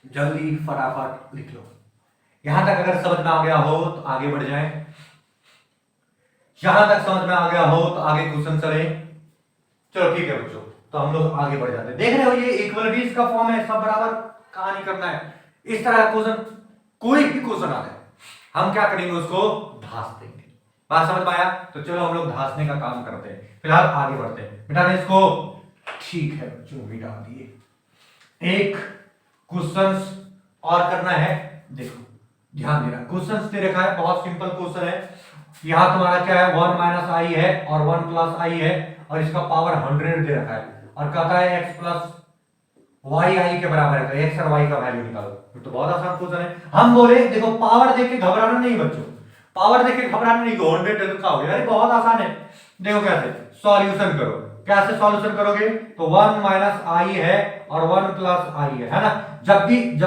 जल्दी फटाफट लिख लो। यहां तक अगर समझ में आ गया हो तो आगे बढ़ जाएं, यहां तक समझ में आ गया हो तो आगे क्वेश्चन चले। चलो ठीक है बच्चों, तो हम लोग आगे बढ़ जाते हैं। देख रहे हो ये इक्वलिटीज का फॉर्म है, सब बराबर कहानी करना है। इस तरह का क्वेश्चन, कोई भी क्वेश्चन आता है, हम क्या करेंगे, उसको धास देंगे। बात समझ में आया, तो चलो हम लोग धासने का काम करते हैं। फिलहाल आगे बढ़ते हैं, मिटाने इसको, ठीक है बच्चों मिटा दिए। एक क्वेश्चंस और करना है, देखो ध्यान देना, क्वेश्चंस दे रखा है, बहुत सिंपल क्वेश्चन है। यहां तुम्हारा क्या है 1 - i है, और 1 + i है, और इसका पावर 100 दे रखा है, और कहता है x प्लस वाई आई के बराबर है, तो x और y का वैल्यू निकालो। तो बहुत आसान क्वेश्चन है। हम बोले देखो पावर देख के घबराना नहीं बच्चों, पावर देख के घबराना नहीं, 100 लिखा हो गया, अरे बहुत आसान है। देखो कैसे सॉल्यूशन करो, कैसे सॉल्यूशन करोगे, तो 1 - i है और 1 + i है ना। जब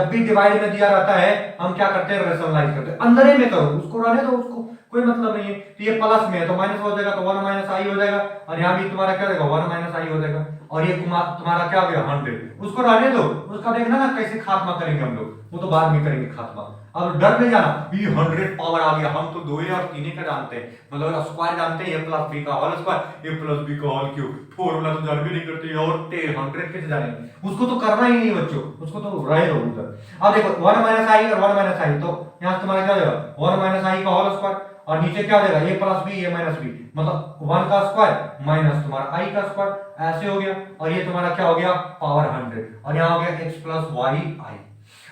भी डिवाइड में दिया रहता है, हम क्या करते हैं रेशनलाइज करते हैं, अंदर में करो, उसको रहने दो, उसको कोई मतलब नहीं है। तो ये प्लस में है तो माइनस हो जाएगा, तो 1 - i हो जाएगा, और यहाँ भी तुम्हारा क्या हो जाएगा 1 - i हो जाएगा, और ये तुम्हारा क्या हो गया 100। उसको रहने दो, उसका देखना ना कैसे खात्मा करेंगे हम लोग, वो तो बाद में करेंगे खात्मा। अब डर नहीं जाना ये 100 पावर आ गया, हम तो 2 और 3 का जानते हैं, मतलब स्क्वायर जानते हैं, a प्लस b का whole square, a plus b का होल क्यूब, फॉर्मूला तो जान भी नहीं करते और 100 कैसे जानेंगे, उसको तो करना ही नहीं बच्चों, उसको तो रहे दो उधर। अब देखो 1 माइनस आई और 1 माइनस आई, तो यहाँ तुम्हारा क्या हो जाएगा 1 माइनस आई का होल स्क्वायर, और नीचे क्या हो जाएगा a plus b a minus b, मतलब 1 का स्क्वायर माइनस तुम्हारा i का स्क्वायर, ऐसे हो गया। और ये तुम्हारा क्या हो गया पावर 100, और यहाँ हो गया x प्लस वाई आई।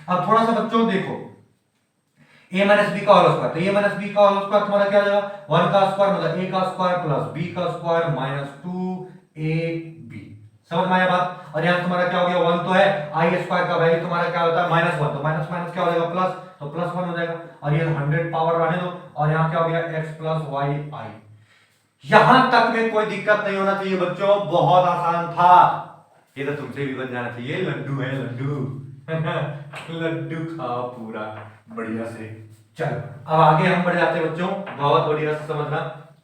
अब थोड़ा सा बच्चों देखो a माइनस बी का होल स्क्वायर, तो a माइनस बी का होल स्क्वायर तुम्हारा क्या हो जाएगा 1 का स्क्वायर मतलब a का स्क्वायर प्लस b का स्क्वायर माइनस 2ab। समझ में आया बात। और यहाँ तुम्हारा क्या हो गया 1 तो है, i स्क्वायर का वैल्यू तुम्हारा क्या होता है -1, तो माइनस माइनस क्या हो जाएगा प्लस, तो प्लस 1 हो जाएगा। और ये 100 पावर रहने दो, और यहाँ क्या हो गया x प्लस वाई आई। यहां तक में कोई दिक्कत नहीं होना चाहिए बच्चों, बहुत आसान था। ये तो तुमसे भी बन जाना चाहिए, लड्डू है लड्डू लड्डू खाओ पूरा बढ़िया से। चलो अब आगे हम बढ़ जाते हैं बच्चों, बहुत बढ़िया से समझना।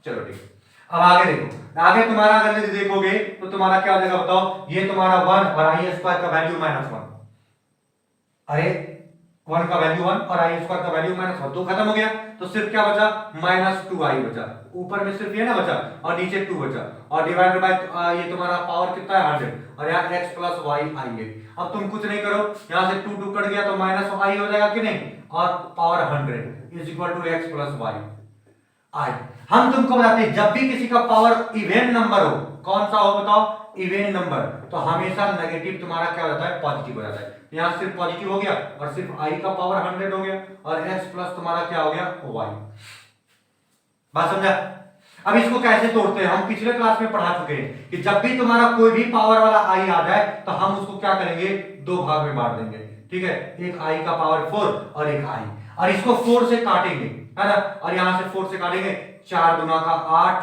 चलो ठीक, अब आगे देखो, आगे तुम्हारा अगर देखोगे तो तुम्हारा क्या हो जाएगा बताओ, ये तुम्हारा 1 और आई स्क्वायर का वैल्यू -1, अरे 1 का वैल्यू 1 और आई स्क्वायर का वैल्यू -1, तो खत्म हो गया। तो सिर्फ क्या बचा -2i बचा, ऊपर में सिर्फ ये ना बचा और नीचे 2 बचा, और डिवाइडेड बाय ये तुम्हारा पावर कितना है 100, और यहाँ x प्लस वाई आई है। अब तुम कुछ नहीं करो, यहाँ से 2 कट गया तो -i हो जाएगा कि नहीं, और power 100 is equal to x plus y i. हम तुमको बताते हैं जब भी किसी का पावर इवेन नंबर हो, कौन सा हो बताओ इवेन नंबर, तो हमेशा नेगेटिव तुम्हारा क्या हो जाता है पॉजिटिव हो जाता है। यहाँ सिर्फ पॉजिटिव हो गया और सिर्फ i का पावर 100 हो गया, और x प्लस तुम्हारा क्या हो गया y। बात समझा। अब इसको कैसे तोड़ते हैं, हम पिछले क्लास में पढ़ा चुके हैं कि जब भी तुम्हारा कोई भी पावर वाला i आ जाए तो हम उसको क्या करेंगे 2 भाग में बांट देंगे, ठीक है, एक i का पावर 4 और एक i, और इसको 4 से काटेंगे है ना, और यहां से 4 से काटेंगे, 4 दूना का 8,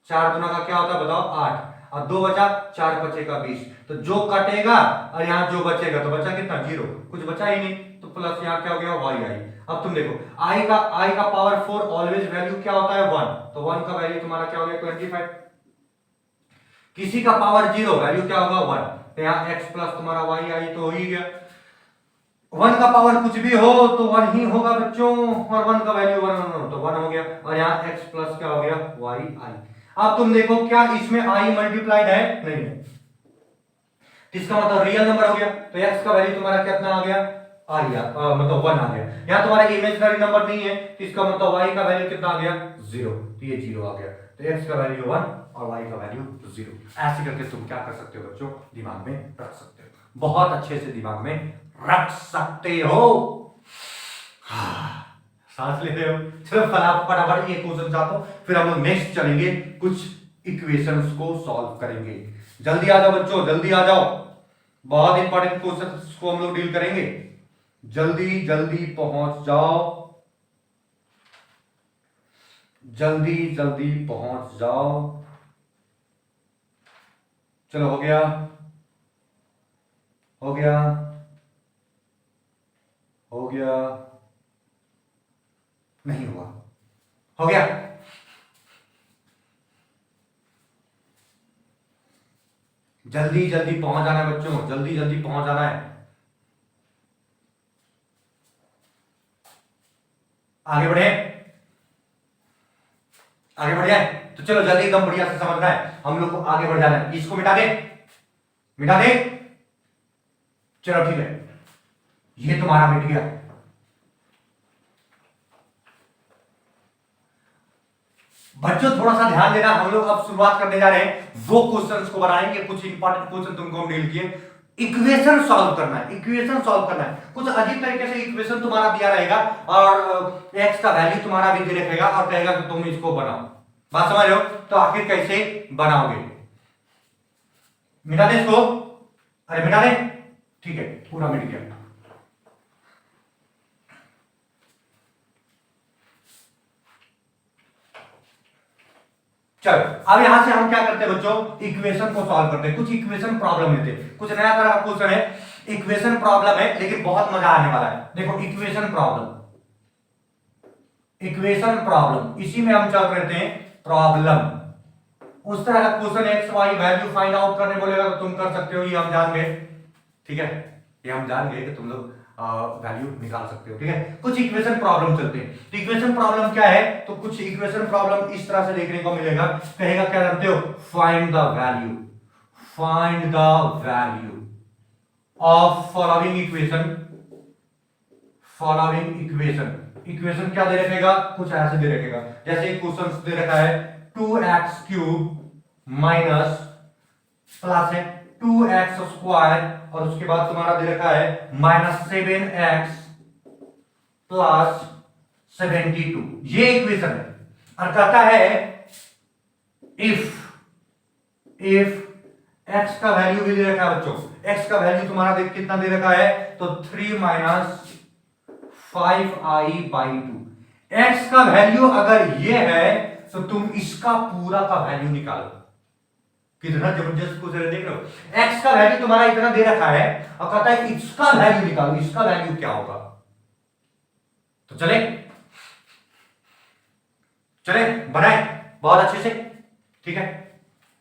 4 दूना का क्या होता है बताओ 8, और 2 बचा 4 बचे का 20, तो जो कटेगा और यहाँ जो बचेगा तो बचा कितना 0, कुछ बचा ही नहीं, तो प्लस यहाँ क्या हो गया वाई आई। अब तुम देखो i का पावर 4 ऑलवेज वैल्यू क्या होता है 1, तो 1 का वैल्यू तुम्हारा क्या हो गया 25, किसी का पावर 0 वैल्यू क्या होगा 1, तो यहाँ x प्लस तुम्हारा वाई आई तो हो ही गया। 1 का पावर कुछ भी हो तो 1 ही होगा बच्चों, और 1 का वैल्यू 1 तो 1 हो गया, और यहाँ x प्लस क्या हो गया वाई आई। अब तुम देखो क्या इसमें i मल्टीप्लाइड है, नहीं है, इसका मतलब रियल नंबर हो गया, तो x का वैल्यू तुम्हारा कितना आ गया आ गया मतलब 1 आ गया। यहाँ तुम्हारा इमेजिनरी नंबर नहीं है, तो इसका मतलब y का वैल्यू कितना आ गया 0, तो ये 0 आ गया, तो x का वैल्यू 1 और y का वैल्यू 0। ऐसे करके तुम क्या कर सकते हो बच्चों, दिमाग में रख सकते हो, बहुत अच्छे से दिमाग में रख सकते हो। सांस ले रहे हो, चलो फटाफट ये क्वेश्चन चाहता हूं, फिर हम लोग नेक्स्ट चलेंगे, कुछ इक्वेशंस को सॉल्व करेंगे। जल्दी आ जाओ बच्चों, जल्दी आ जाओ, बहुत इंपॉर्टेंट क्वेश्चंस को हम लोग डील करेंगे, जल्दी जल्दी पहुंच जाओ, जल्दी जल्दी पहुंच जाओ। चलो हो गया, हो गया, हो गया, नहीं हुआ, हो गया। जल्दी जल्दी पहुंच जाना है बच्चों, जल्दी जल्दी पहुंच जाना है, आगे बढ़े, आगे बढ़ जाए, तो चलो जल्दी एकदम बढ़िया से समझना है, हम लोग को आगे बढ़ जाना है। इसको मिटा दे, मिटा दे, चलो ठीक है, ये तुम्हारा मिट गया। बच्चों थोड़ा सा ध्यान देना, हम लोग अब शुरुआत करने जा रहे हैं, वो क्वेश्चंस को बनाएंगे, कुछ इंपॉर्टेंट क्वेश्चन तुमको हम डील किए। इक्वेशन सॉल्व करना है, इक्वेशन सॉल्व करना है, कुछ अजीब तरीके से इक्वेशन तुम्हारा दिया रहेगा और x का वैल्यू तुम्हारा भी दे रखेगा और कहेगा कि तुम इसको बनाओ। बात समझ रहे हो, तो आखिर कैसे बनाओगे, मिटा दे इसको, अरे मिटा दे, ठीक है पूरा मिट गया। चलो अब यहां से हम क्या करते हैं बच्चों, इक्वेशन को सॉल्व करते हैं, कुछ इक्वेशन प्रॉब्लम लेते हैं, कुछ नया तरह का क्वेश्चन है, इक्वेशन प्रॉब्लम है लेकिन बहुत मजा आने वाला है। देखो इक्वेशन प्रॉब्लम, इक्वेशन प्रॉब्लम, इसी में हम चल रहे थे प्रॉब्लम, उस तरह का question x y value find out करने बोलेगा तो तुम कर सकते हो, ये हम जान गए, ठीक है, ये हम जान गए कि तुम लोग वैल्यू निकाल सकते हो, ठीक है। कुछ इक्वेशन प्रॉब्लम चलते हैं, तो इक्वेशन प्रॉब्लम क्या है, तो कुछ इक्वेशन प्रॉब्लम इस तरह से देखने को मिलेगा, कहेगा क्या जानते हो, find the value, find the value of following equation, following equation, equation क्या दे रखेगा, कुछ ऐसे दे रखेगा, जैसे क्वेश्चन दे रखा है 2x³ माइनस प्लस है 2x² और उसके बाद तुम्हारा दे रखा है -7x प्लस 72, ये इक्वेशन है। और कहता है इफ x का वैल्यू भी दे रखा है बच्चों, x का वैल्यू तुम्हारा देख कितना दे रखा है, तो 3 - 5i/2, x का वैल्यू अगर ये है तो तुम इसका पूरा का वैल्यू निकालो। कितना जबरदस्त क्वेश्चन देख रहे हो, x का वैल्यू तुम्हारा इतना दे रखा है और कहता है इसका वैल्यू निकालो, इसका वैल्यू क्या होगा। तो चले चले बनाए बहुत अच्छे से, ठीक है।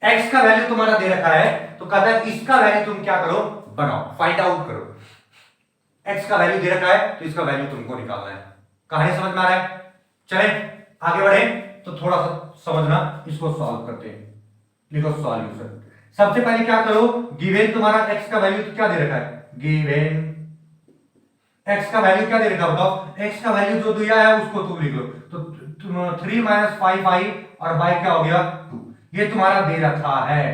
x का वैल्यू तुम्हारा दे रखा है तो कहता है इसका वैल्यू तुम क्या करो, बनाओ, फाइंड आउट करो। x का वैल्यू दे रखा है तो इसका वैल्यू तुमको निकालना है। कहानी समझ में आ रहा है, चले आगे बढ़े, तो थोड़ा सा समझना, इसको सॉल्व करते हैं। लिखो सॉल्यूशन, सबसे पहले क्या करो, गिवन तुम्हारा x का वैल्यू क्या दे रखा है, गिवन x का वैल्यू क्या दे रखा है बताओ, x का वैल्यू जो दिया है उसको तुम लिख लो, तो 3 - 5i और y क्या हो गया 2, ये तुम्हारा दे रखा है,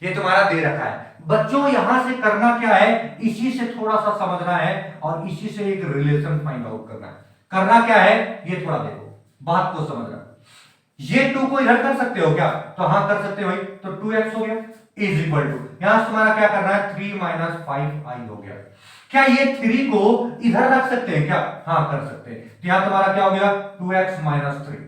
ये तुम्हारा दे रखा है। बच्चों यहां से करना क्या है, इसी से थोड़ा सा समझना है और इसी से एक रिलेशन फाइंड आउट करना है। करना क्या है ये थोड़ा देखो, बात को समझना। ये 2 को इधर कर सकते हो क्या, तो हां कर सकते हो भाई, तो 2x हो गया इज इक्वल टू, यहां तुम्हारा क्या करना है 3 - 5i हो गया। क्या ये 3 को इधर रख सकते हैं क्या, हां कर सकते हैं, तो यहां तुम्हारा क्या हो गया 2x - 3।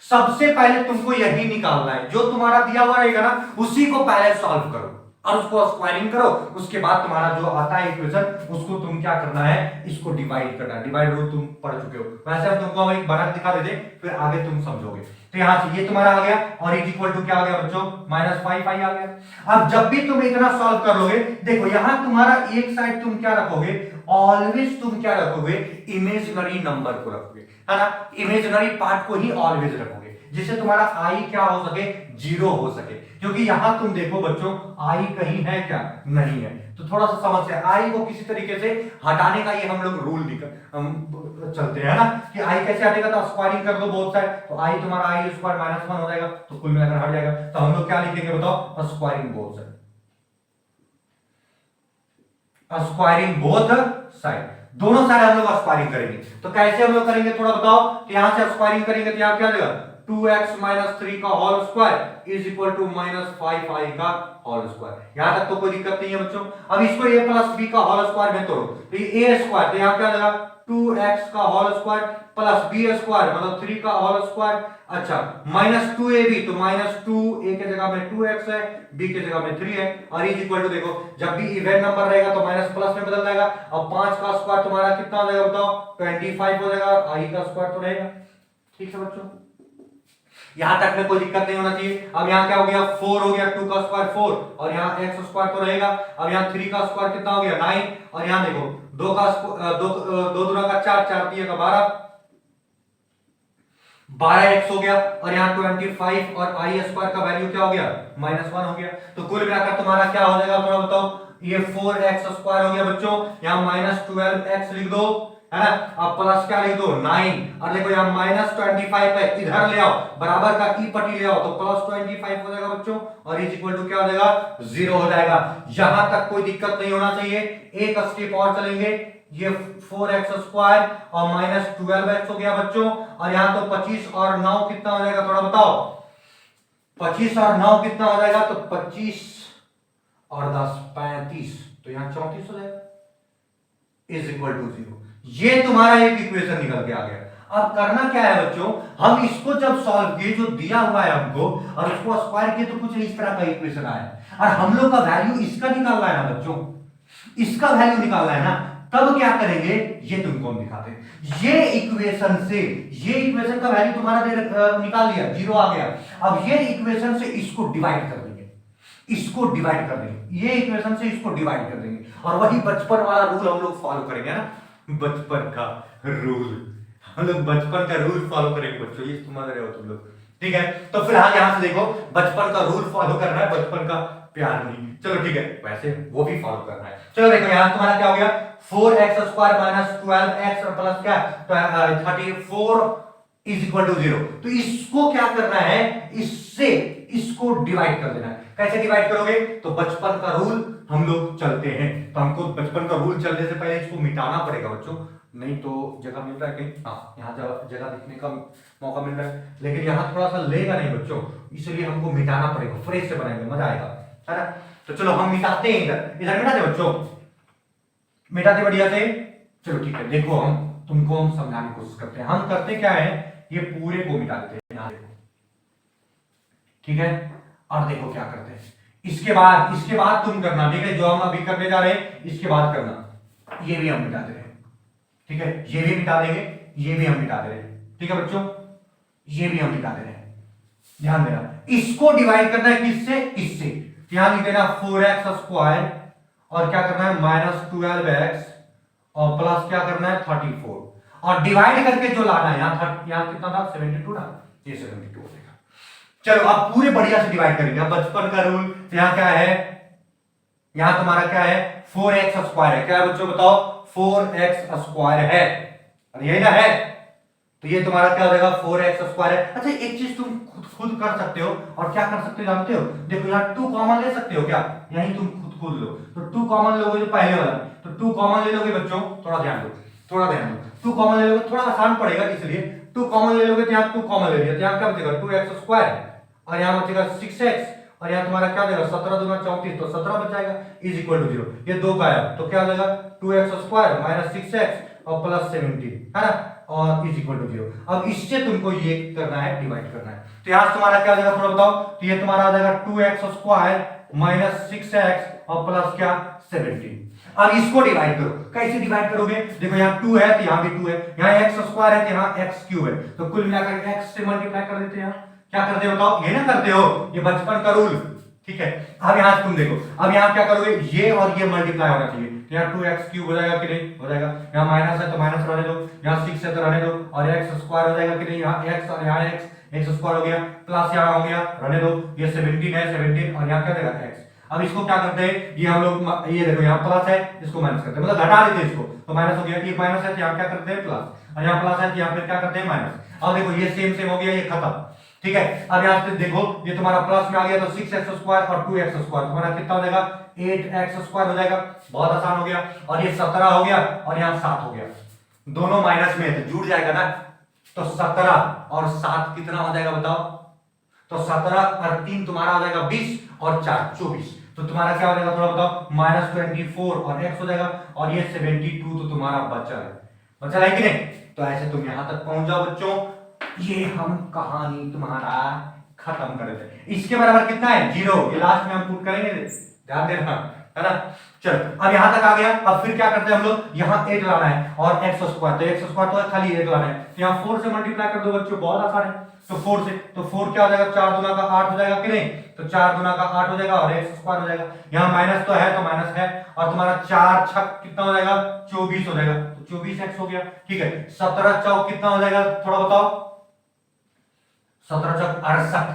सबसे पहले तुमको यही निकालना है, जो तुम्हारा दिया हुआ रहेगा ना उसी को पहले सॉल्व करो और उसको स्क्वायरिंग करो, उसके बाद तुम्हारा जो आता है इक्वेशन उसको तुम क्या करना है, इसको डिवाइड करना है। डिवाइड रूल तुम पढ़ चुके हो, वैसे हम तुमको एक बना दिखा देते फिर आगे तुम समझोगे। तो यहां से ये तुम्हारा आ गया और इज इक्वल टू क्या आ गया बच्चों, -5i आ गया। अब जब भी तुम इतना सॉल्व कर लोगे, देखो यहां तुम्हारा एक साइड तुम क्या रखोगे, ऑलवेज तुम क्या रखोगे, इमेजिनरी नंबर को रखोगे, है ना, इमेजिनरी पार्ट को ही ऑलवेज रखोगे, जिससे तुम्हारा i क्या हो सके, 0 हो सके। क्योंकि यहां तुम देखो बच्चों i कहीं है क्या, नहीं है, तो थोड़ा सा समस्या है। i को किसी तरीके से हटाने का ये हम लोग रूल हम चलते हैं ना, कि i कैसे हटेगा, तो स्क्वायरिंग कर दो बोथ साइड, तो i तुम्हारा i² - 1 हो जाएगा, तो कुल मिलाकर हट जाएगा। तो हम लोग क्या लिखेंगे बताओ, squaring both side, squaring both side, दोनों साइड हम लोग स्क्वायरिंग करेंगे। तो कैसे हम लोग करेंगे थोड़ा बताओ, तो यहां से स्क्वायरिंग करेंगे तो यहां क्या देगा, 2x - 3 का whole square is equal to -5i का होल स्क्वायर। यहां तक तो कोई दिक्कत नहीं है बच्चों। अब इसको a + b का होल स्क्वायर में तोड़ो, तो ये a स्क्वायर, तो यहां क्या देगा 2x का whole square plus b square मतलब 3 का होल स्क्वायर, अच्छा -2ab, तो -2 a के जगह में 2x है, b के जगह में 3 है, और इज इक्वल टू देखो जब भी इवन नंबर रहेगा तो माइनस प्लस में बदल जाएगा। अब 5 का स्क्वायर तुम्हारा कितना हो जाएगा बताओ, 25 हो जाएगा, i का स्क्वायर तो रहेगा। ठीक है बच्चों, यहां तक में कोई दिक्कत नहीं होना चाहिए। अब यहां क्या हो गया 4 हो गया, 2 का स्क्वायर 4 और यहां x स्क्वायर तो रहेगा। अब यहां 3 का स्क्वायर कितना हो गया 9 और यहां देखो 2 का 2 दूना का 4, 4 3 का 12, 12x हो गया और यहां 25 और i स्क्वायर का वैल्यू क्या हो गया -1 हो गया। तो कुल मिलाकर तुम्हारा क्या हो जाएगा थोड़ा बताओ, ये 4x स्क्वायर हो गया बच्चों, यहां -12x लिख दो, है ना, अब प्लस क्या लिख दो 9 और देखो यहां -25 है, इधर ले आओ बराबर का ई पट्टी ले आओ, तो +25 हो जाएगा बच्चों और इज इक्वल टू क्या हो जाएगा 0 हो जाएगा। यहां तक कोई दिक्कत नहीं होना चाहिए। एक स्टेप और चलेंगे, ये 4x स्क्वायर और -12x हो गया बच्चों, और यहां तो 25 और 9 कितना हो जाएगा थोड़ा बताओ, 25 और 9 कितना हो जाएगा, तो 25 और 10 35, तो यहां 34 हो जाएगा इज इक्वल टू 0। ये तुम्हारा एक इक्वेशन निकल के आ गया। अब करना क्या है बच्चों, हम इसको जब सॉल्व किए जो दिया हुआ है हमको और उसको स्क्वायर किए तो कुछ इस तरह का इक्वेशन आया और हम लोग का वैल्यू इसका निकालना है ना बच्चों, इसका वैल्यू निकालना है ना। तब क्या करेंगे ये तुमको हम दिखाते हैं। ये इक्वेशन का वैल्यू तुम्हारा निकाल लिया, 0 आ गया। अब ये इक्वेशन से इसको डिवाइड कर देंगे, ये इक्वेशन से इसको डिवाइड कर देंगे, और वही बचपन वाला रूल हम लोग फॉलो करेंगे ना, बचपन का रूल, हम लोग बचपन का रूल फॉलो करेंगे बच्चों, ये समझ रहे हो तुम लोग, ठीक है। तो फिलहाल यहां से देखो बचपन का रूल फॉलो करना है, बचपन का प्यार नहीं, चलो ठीक है, वैसे वो भी फॉलो करना है। चलो देखो यहां तुम्हारा क्या हो गया, 4x स्क्वायर माइनस 12x और प्लस क्या 34 इज इक्वल टू 0। तो इसको क्या करना है, इससे इसको डिवाइड कर देना है। कैसे डिवाइड करोगे, तो बचपन का रूल हम लोग चलते हैं, तो हमको बचपन का रूल चलने से पहले इसको मिटाना पड़ेगा बच्चों, नहीं तो जगह मिल रहा है कहीं, हाँ यहाँ जगह दिखने का मौका मिल रहा है, लेकिन यहाँ थोड़ा सा लेगा नहीं बच्चों, इसलिए हमको मिटाना पड़ेगा, फ्रेश से बनाएंगे, मजा आएगा, है ना। तो चलो हम मिटाते हैं, इधर मिटाते बच्चों, मिटाते बढ़िया से। चलो ठीक है, देखो हम तुमको हम समझाने की कोशिश करते हैं। हम करते क्या है, ये पूरे को मिटा देते हैं, यहाँ देखो, ठीक है। और देखो क्या करते हैं, इसके बाद तुम करना, ठीक है, जो हम अभी करने जा रहे हैं इसके बाद करना। ये भी हम मिटा दे रहे हैं, ठीक है, ये भी मिटा देंगे, ये भी हम मिटा दे रहे हैं, ठीक है बच्चों, ये भी हम मिटा दे रहे हैं। ध्यान देना, इसको डिवाइड करना है किससे, इससे, यहां लिख देना 4x स्क्वायर और क्या करना है माइनस 12x और प्लस क्या करना है 34, और डिवाइड करके जो लाना है यहाँ कितना था 72 ना, ये 72 हो जाएगा। चलो अब पूरे बढ़िया से डिवाइड करेंगे, बचपन का रूल, तो यहाँ क्या है, यहाँ तुम्हारा क्या है 4x स्क्वायर है, क्या है बच्चों बताओ, 4x स्क्वायर है, और यही ना है, तो ये तुम्हारा क्या हो जाएगा 4x स्क्वायर है। अच्छा एक चीज तुम खुद कर सकते हो, और क्या कर सकते हो जानते हो, देखो यहाँ 2 कॉमन ले सकते हो क्या, यही तुम खुद लो, तो 2 कॉमन लोगे जो पहले वाला, तो 2 कॉमन ले लोगे बच्चों, थोड़ा ध्यान दो, 2 कॉमन ले लोगे, थोड़ा आसान पड़ेगा इसलिए 2 कॉमन ले लोगे, तो यहाँ 2 कॉमन ले लिया, तो यहाँ क्या बचेगा 2x स्क्वायर, और यहाँ बचेगा 6x, और यहाँ तुम्हारा क्या हो जाएगा 17 दूना 34, तो 17 बच जाएगा इज इक्वल टू 0, ये 2 का है, तो क्या हो जाएगा 2x स्क्वायर माइनस 6x और प्लस 17, है ना, और इज इक्वल टू 0। अब इससे तुमको ये करना है, डिवाइड करना है, तो यहां तुम्हारा क्या हो जाएगा थोड़ा बताओ, तो ये तुम्हारा आ जाएगा 2x स्क्वायर माइनस 6x और प्लस क्या 17। अब इसको डिवाइड करो, कैसे डिवाइड करोगे, देखो यहाँ 2 है तो यहाँ भी 2 है, यहाँ x स्क्वायर है तो यहाँ x क्यूब है, तो कुल मिलाकर x से मल्टीप्लाई कर देते हैं, क्या करते हो बताओ, ये ना करते हो, ये बचपन का रूल, ठीक है। अब यहाँ तुम देखो, अब यहाँ क्या करोगे, ये और ये मल्टीप्लाई होना चाहिए, तो यहाँ 2x क्यूब हो जाएगा कि नहीं, हो जाएगा, यहाँ माइनस है तो माइनस रहने दो, यहाँ 6 है तो रहने दो, और x स्क्वायर हो जाएगा कि नहीं, यहाँ x और यहाँ x स्क्वायर हो गया, प्लस यहाँ हो गया, रहने दो, ये 17 है 17, और यहाँ क्या देगा x। अब इसको क्या करते हैं, ये हम लोग ये देखो यहाँ प्लस है, इसको माइनस करते हैं, मतलब घटा देते हैं इसको, तो माइनस हो गया, ये माइनस है तो यहाँ क्या करते हैं प्लस, और यहाँ प्लस है तो यहाँ फिर क्या करते हैं माइनस। अब देखो ये सेम हो गया, ये खत्म, ठीक है। अब यहाँ से देखो ये तुम्हारा प्लस में आ गया, तो 6x स्क्वायर और 2x स्क्वायर तुम्हारा कितना हो जाएगा 8x स्क्वायर हो जाएगा, बहुत आसान हो गया, और ये 17 हो गया, और यहाँ 7 हो गया, दोनों माइनस में है तो जुड़ जाएगा ना, तो 17 और 7 कितना हो जाएगा बताओ, तो 17 और 3 तुम्हारा हो जाएगा 20 और 4 24, तो तुम्हारा क्या हो जाएगा थोड़ा बताओ माइनस 24 और x हो जाएगा, और ये 72 तो तुम्हारा बचा है कि नहीं। तो ऐसे तुम यहां तक पहुंच जाओ बच्चों, ये हम कहानी तुम्हारा खत्म कर देते। इसके बराबर कितना है 0, ये लास्ट में हम पुट करेंगे, ध्यान देना, है ना। चल अब यहां तक आ गया, अब फिर क्या करते हैं हम लोग, यहाँ 8 लाना है और x स्क्वायर, तो x स्क्वायर तो खाली 8 लाना है, तो यहाँ 4 से मल्टीप्लाई कर दो बच्चों, बहुत आसान है, तो 4 से, तो 4 क्या हो जाएगा 4 दूना का 8 हो जाएगा कि नहीं, तो 4 दूना का 8 हो जाएगा, और x स्क्वायर हो जाएगा, यहाँ माइनस तो है तो माइनस है, और तुम्हारा 4 छक कितना हो जाएगा 24 हो जाएगा, तो 24x हो गया, ठीक है। 17 चौक कितना हो जाएगा थोड़ा बताओ, 17 चौक 68,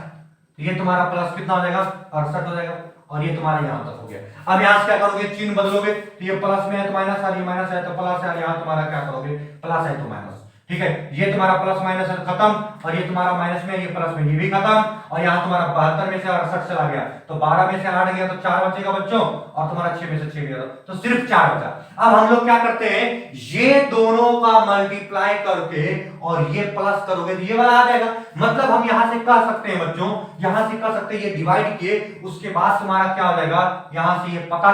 तो ये तुम्हारा प्लस कितना हो जाएगा 68 हो जाएगा, और ये तुम्हारा यहां तक हो गया। अब यहां से क्या करोगे, चिन्ह बदलोगे, तो ये प्लस में है तो माइनस, और ये माइनस है तो प्लस है, और यहां तुम्हारा क्या करोगे प्लस है तो माइनस, ठीक है। ये तुम्हारा प्लस माइनस है खत्म, और ये तुम्हारा माइनस में, ये प्लस में, ये भी खत्म, और यहाँ तुम्हारा 72 में से 68 चला गया, तो 12 में से 8 गया तो 4 बचेगा बच्चों, और तुम्हारा 6 में से 6 गया तो सिर्फ 4 बचा। अब हम लोग क्या करते हैं, ये दोनों का मल्टीप्लाई करके और ये प्लस करोगे तो ये वाला आ जाएगा, मतलब हम यहां से कह सकते हैं बच्चों, यहां से कह सकते हैं ये डिवाइड किए, उसके बाद तुम्हारा क्या हो जाएगा, यहां से ये पता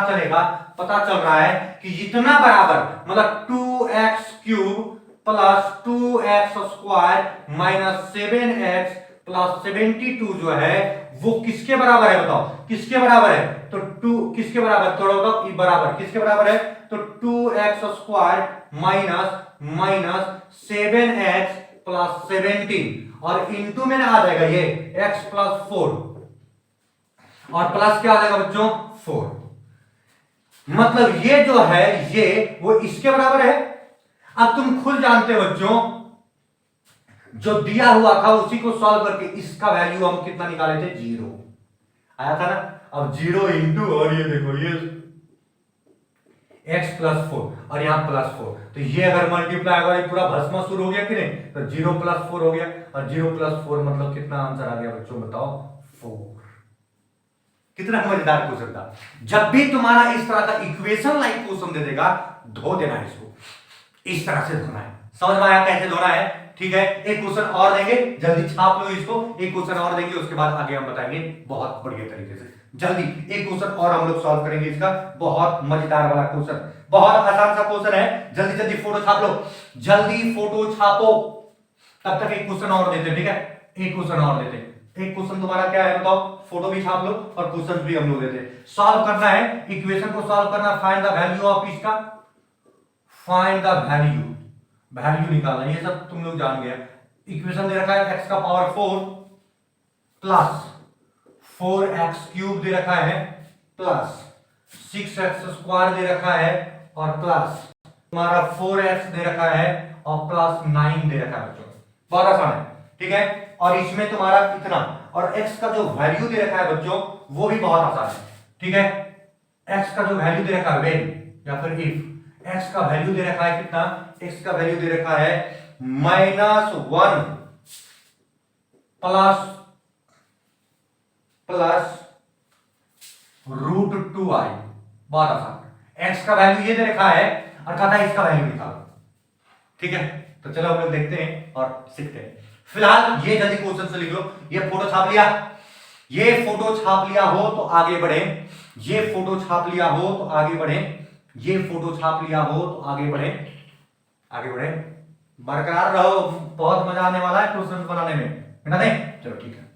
चल रहा है कि इतना बराबर, मतलब 2x cube plus 2x square minus 7x plus 72 जो है वो किसके बराबर है बताओ, किसके बराबर है, तो 2 किसके बराबर, थोड़ा बताओ, ई बराबर किसके बराबर है, तो 2x² माइनस 7x प्लस 17 और इंटू में आ जाएगा ये x प्लस 4 और प्लस क्या आ जाएगा बच्चों 4। मतलब ये जो है ये वो इसके बराबर है। अब तुम खुद जानते हो बच्चों, जो दिया हुआ था उसी को सॉल्व करके इसका वैल्यू हम कितना निकाले थे, 0 आया था ना। अब 0 इंटू और ये देखो ये x प्लस 4 और यहां प्लस 4, तो ये अगर मल्टीप्लाई होगा ये पूरा भस्मासुर हो गया कि नहीं, तो 0 प्लस 4 हो गया और 0 प्लस 4 मतलब कितना आंसर आ गया बच्चों बताओ 4। कितना मजेदार क्वेश्चन था। जब भी तुम्हारा इस तरह का इक्वेशन लाइक क्वेश्चन दे देगा, धो देना इसको, इस तरह से धोना है। समझ में आया कैसे धोना है, ठीक है। एक क्वेश्चन और देंगे, जल्दी छाप लो इसको, एक क्वेश्चन और देंगे, उसके बाद आगे हम बताएंगे बहुत बढ़िया तरीके से। जल्दी एक क्वेश्चन और हम लोग सॉल्व करेंगे इसका, बहुत मजेदार वाला क्वेश्चन, बहुत आसान सा क्वेश्चन है। जल्दी जल्दी फोटो छाप लो, जल्दी फोटो छापो। तब तक एक क्वेश्चन और देते, ठीक है, एक क्वेश्चन और देते। एक क्वेश्चन तुम्हारा क्या है बताओ, फोटो भी छाप लो और क्वेश्चन भी हम लोग देते। सॉल्व करना है, इक्वेशन को सॉल्व करना, फाइंड द वैल्यू ऑफ इसका, फाइंड द वैल्यू, वैल्यू निकालना, ये सब तुम लोग जान गए। इक्वेशन दे रखा है x का पावर 4 प्लस 4x³ दे रखा है प्लस 6x² दे रखा है और प्लस तुम्हारा 4x दे रखा है और प्लस 9 दे रखा है बच्चों। बहुत आसान है, ठीक है। और इसमें तुम्हारा इतना, और x का जो वैल्यू दे रखा है बच्चों वो भी बहुत आसान है, ठीक है। x का जो वैल्यू दे रखा है व्हेन या फिर इफ, x का वैल्यू दे रखा है कितना, x का वैल्यू दे रखा है -1 प्लस √2i। बहुत आसान, x का वैल्यू ये दे रखा है और कहता है इसका वैल्यू निकालो, ठीक है। तो चलो हम लोग देखते हैं और सीखते हैं। फिलहाल ये जल्दी क्वेश्चन से लिख लो। ये फोटो छाप लिया, ये फोटो छाप लिया हो तो आगे बढ़े, ये फोटो छाप लिया हो तो आगे बढ़े, ये फोटो छाप लिया हो तो आगे बढ़े, आगे बढ़े, बरकरार रहो, बहुत मजा आने वाला है क्वेश्चन बनाने में, बना दें, चलो ठीक है।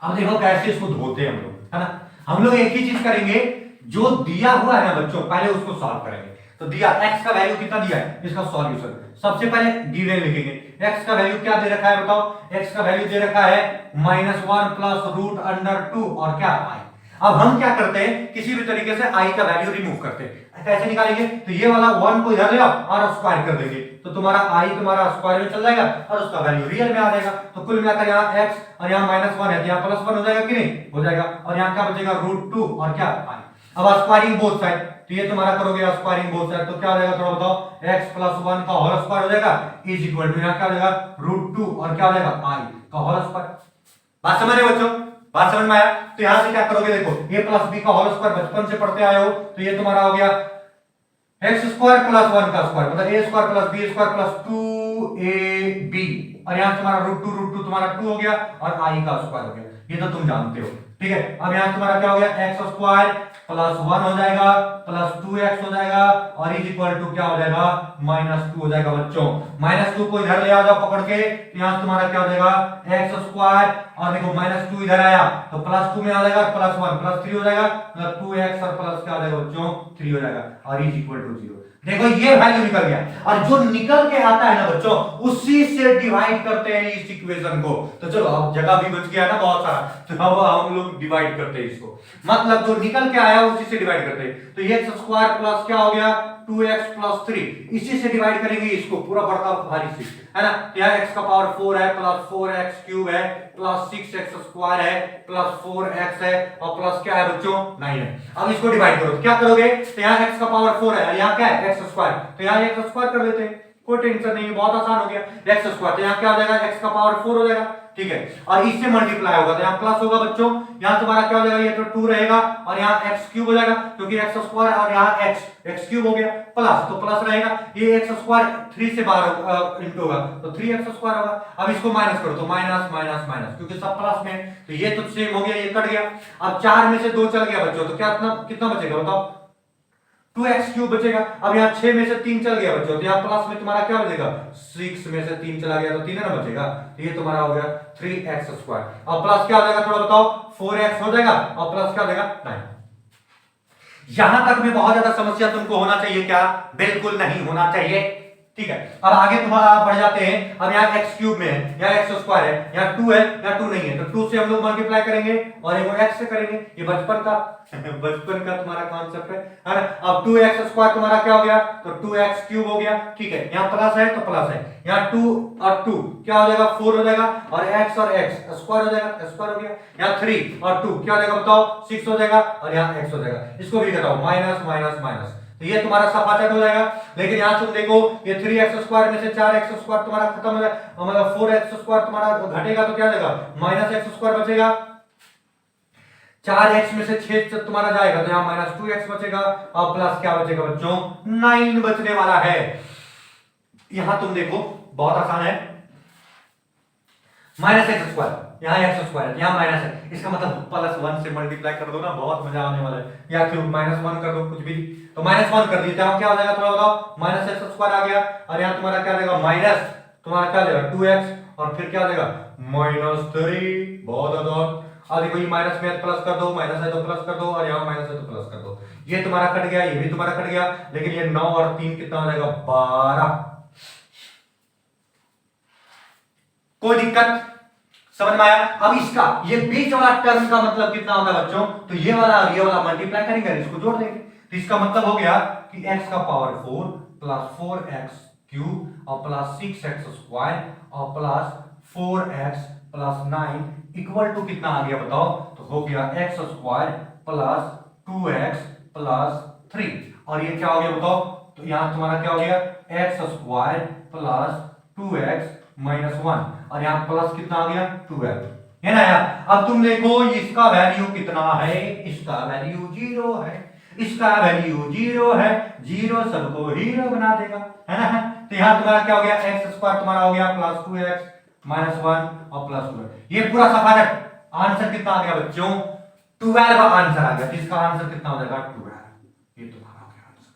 अब देखो कैसे इसको धोते हैं हम लोग, है ना। हम लोग एक ही चीज करेंगे, जो दिया हुआ है ना बच्चों पहले उसको सॉल्व करेंगे। तो दिया x का वैल्यू कितना दिया है, इसका सॉल्यूशन सबसे पहले गिवन लिखेंगे। x का वैल्यू क्या दे रखा है बताओ, x का वैल्यू दे रखा है -1 प्लस √2 और क्या i। अब हम क्या करते हैं, किसी भी तरीके से i का वैल्यू रिमूव करते हैं। कैसे निकालेंगे, तो ये वाला 1 को इधर ले आओ और स्क्वायर कर देंगे, तो तुम्हारा i तुम्हारा स्क्वायर में चल जाएगा और उसका वैल्यू रियल में आ जाएगा। तो कुल मिलाकर यहाँ x और यहाँ -1 है तो यहाँ +1 हो जाएगा कि नहीं, हो जाएगा। और यहाँ क्या बचेगा √2 और क्या i। अब स्क्वायरिंग बोथ साइड, तो ये तुम्हारा करोगे स्क्वायरिंग बोथ साइड, तो क्या हो जाएगा थोड़ा बताओ, x + 1 का होल स्क्वायर हो जाएगा इज इक्वल टू, यहाँ क्या हो जाएगा √2 और क्या हो जाएगा i का होल स्क्वायर। बात समझ रहे बच्चों, बात समझ में आया। तो यहां से क्या करोगे, देखो a + b का होल स्क्वायर बचपन से पढ़ते आए हो, तो ये तुम्हारा हो गया x² + 1 का स्क्वायर मतलब a² + b² + 2ab और यहां तुम्हारा √2 तुम्हारा 2 हो गया और i का स्क्वायर हो गया, ये तो तुम जानते हो, ठीक है। अब यहां तुम्हारा क्या हो गया, x² + 1 हो जाएगा प्लस 2x हो जाएगा और इज इक्वल टू क्या हो जाएगा -2 हो जाएगा बच्चों। -2 को इधर ले आ जाओ पकड़ के, तो यहां तुम्हारा क्या हो जाएगा x² और देखो -2 इधर आया तो +2 में आ जाएगा +1 +3 हो जाएगा, मतलब 2x और प्लस क्या हो जाएगा बच्चों 3 हो जाएगा और इज इक्वल टू 0। देखो ये वैल्यू निकल गया और जो निकल के आता है ना बच्चों उसी से डिवाइड करते हैं इस इक्वेशन को। तो चलो अब जगह भी बच गया ना बहुत सारा, तो अब हम लोग डिवाइड करते हैं इसको, मतलब जो निकल के आया उसी से डिवाइड करते हैं। तो x² प्लस क्या हो गया 2x + 3, इसी से डिवाइड करेंगे इसको पूरा बड़ा भारी से, है ना। यहाँ x का पावर 4 है प्लस 4x³ है प्लस 6x² है प्लस 4x है और प्लस क्या है बच्चों 9 है। अब इसको डिवाइड करो तो क्या करोगे, तो यहाँ x का पावर 4 है और यहाँ क्या है x², तो यहाँ x² कर देते हैं, कोई टेंशन नहीं है, बहुत आसान हो गया। x², तो यहाँ क्या हो जाएगा x का पावर 4 हो जाएगा, ठीक है। और इससे मल्टीप्लाई होगा तो यहाँ प्लस होगा बच्चों, यहाँ तुम्हारा क्या हो जाएगा, ये तो 2 रहेगा और यहाँ x³ हो जाएगा क्योंकि x² और यहाँ x³ हो गया प्लस, तो प्लस रहेगा, ये x² 3 से बाहर इंटू होगा तो 3x² होगा। अब इसको माइनस करो तो माइनस माइनस माइनस क्योंकि सब प्लस में है, तो ये तो सेम हो गया, ये कट गया। अब 4 में से 2 चल गया बच्चों, तो क्या कितना बचेगा बताओ 2x³ बचेगा। अब यहाँ 6 में से 3 चल गया बच्चों, तो यहाँ प्लस में तुम्हारा क्या बचेगा, 6 में से 3 चला गया तो 3 है ना बचेगा, तो ये तुम्हारा हो गया 3x²। अब प्लस क्या हो जाएगा थोड़ा बताओ, 4x हो जाएगा, और प्लस क्या हो जाएगा 9। यहां तक में बहुत ज्यादा समस्या तुमको होना चाहिए क्या, बिल्कुल नहीं होना चाहिए, ठीक है। अब आगे तुम्हारा बढ़ जाते हैं। अब यहाँ x³ में है, यहाँ x² है, यहाँ 2 है, यहाँ 2 नहीं है, तो 2 से हम लोग मल्टीप्लाई करेंगे और एक x से करेंगे, ये बचपन का बचपन का तुम्हारा कॉन्सेप्ट है ना। अब 2x² तुम्हारा क्या हो गया, तो 2x³ हो गया, ठीक है। यहाँ प्लस है तो प्लस है, यहाँ 2 और 2 क्या हो जाएगा, 4 हो जाएगा, और x और x स्क्वायर हो जाएगा, स्क्वायर हो गया। यहाँ 3 और 2 क्या हो जाएगा बताओ, 6 हो जाएगा, और यहाँ x हो जाएगा। इसको भी घटाओ, माइनस माइनस माइनस, तो ये तुम्हारा सफाचट हो जाएगा। लेकिन यहां तुम देखो, ये 3x² में से 4x² तुम्हारा खत्म हो जाएगा, मतलब 4x² तुम्हारा घटेगा तो क्या हो जाएगा, -x² बचेगा। 4x में से 6 तुम्हारा जाएगा तो यहाँ -2x बचेगा, और प्लस क्या बचेगा बच्चों, 9 बचने वाला है। यहां तुम देखो बहुत आसान है, -x², यहाँ x², यहाँ माइनस है, इसका मतलब +1 से मल्टीप्लाई कर दो ना, बहुत मजा आने वाला है। या फिर -1 कर दो, कुछ भी, तो -1 कर दिए, तो क्या हो जाएगा थोड़ा बताओ, -x² आ गया, और यहाँ तुम्हारा क्या देगा, माइनस तुम्हारा क्या देगा 2x, और फिर क्या देगा -3, बहुत आसान। अब देखो ये माइनस में प्लस कर दो, माइनस है तो प्लस कर दो, और यहाँ माइनस है तो प्लस कर दो, ये तुम्हारा कट गया, ये भी तुम्हारा कट गया, लेकिन ये 9 और 3 कितना हो जाएगा, 12। कोई दिक्कत, समझ में आया। अब इसका ये बीच वाला टर्म का मतलब कितना होता है बच्चों, तो ये वाला और ये वाला मल्टीप्लाई करेंगे, इसको जोड़ देंगे, तो इसका मतलब हो गया कि x का पावर 4 प्लस 4x³ और प्लस 6x² और plus 4x plus 9 equal to कितना आ गया बताओ, तो हो गया x² प्लस 2x प्लस 3, और ये क्या हो गया बताओ, तो यहां तुम्हारा क्या हो गया, x² प्लस 2x माइनस 1, और यहाँ प्लस कितना आ गया 12, है ना यार। अब तुम देखो इसका वैल्यू कितना है, इसका वैल्यू 0 है, इसका वैल्यू 0 है, 0 सबको हीरो बना देगा, है ना। तो यहाँ तुम्हारा क्या हो गया, x² तुम्हारा हो गया प्लस 2x माइनस 1 और प्लस 2, ये पूरा सफाचट। आंसर कितना आ गया बच्चों, 12 का आंसर आ गया, इसका आंसर कितना हो जाएगा 12, ये तुम्हारा हो गया आंसर।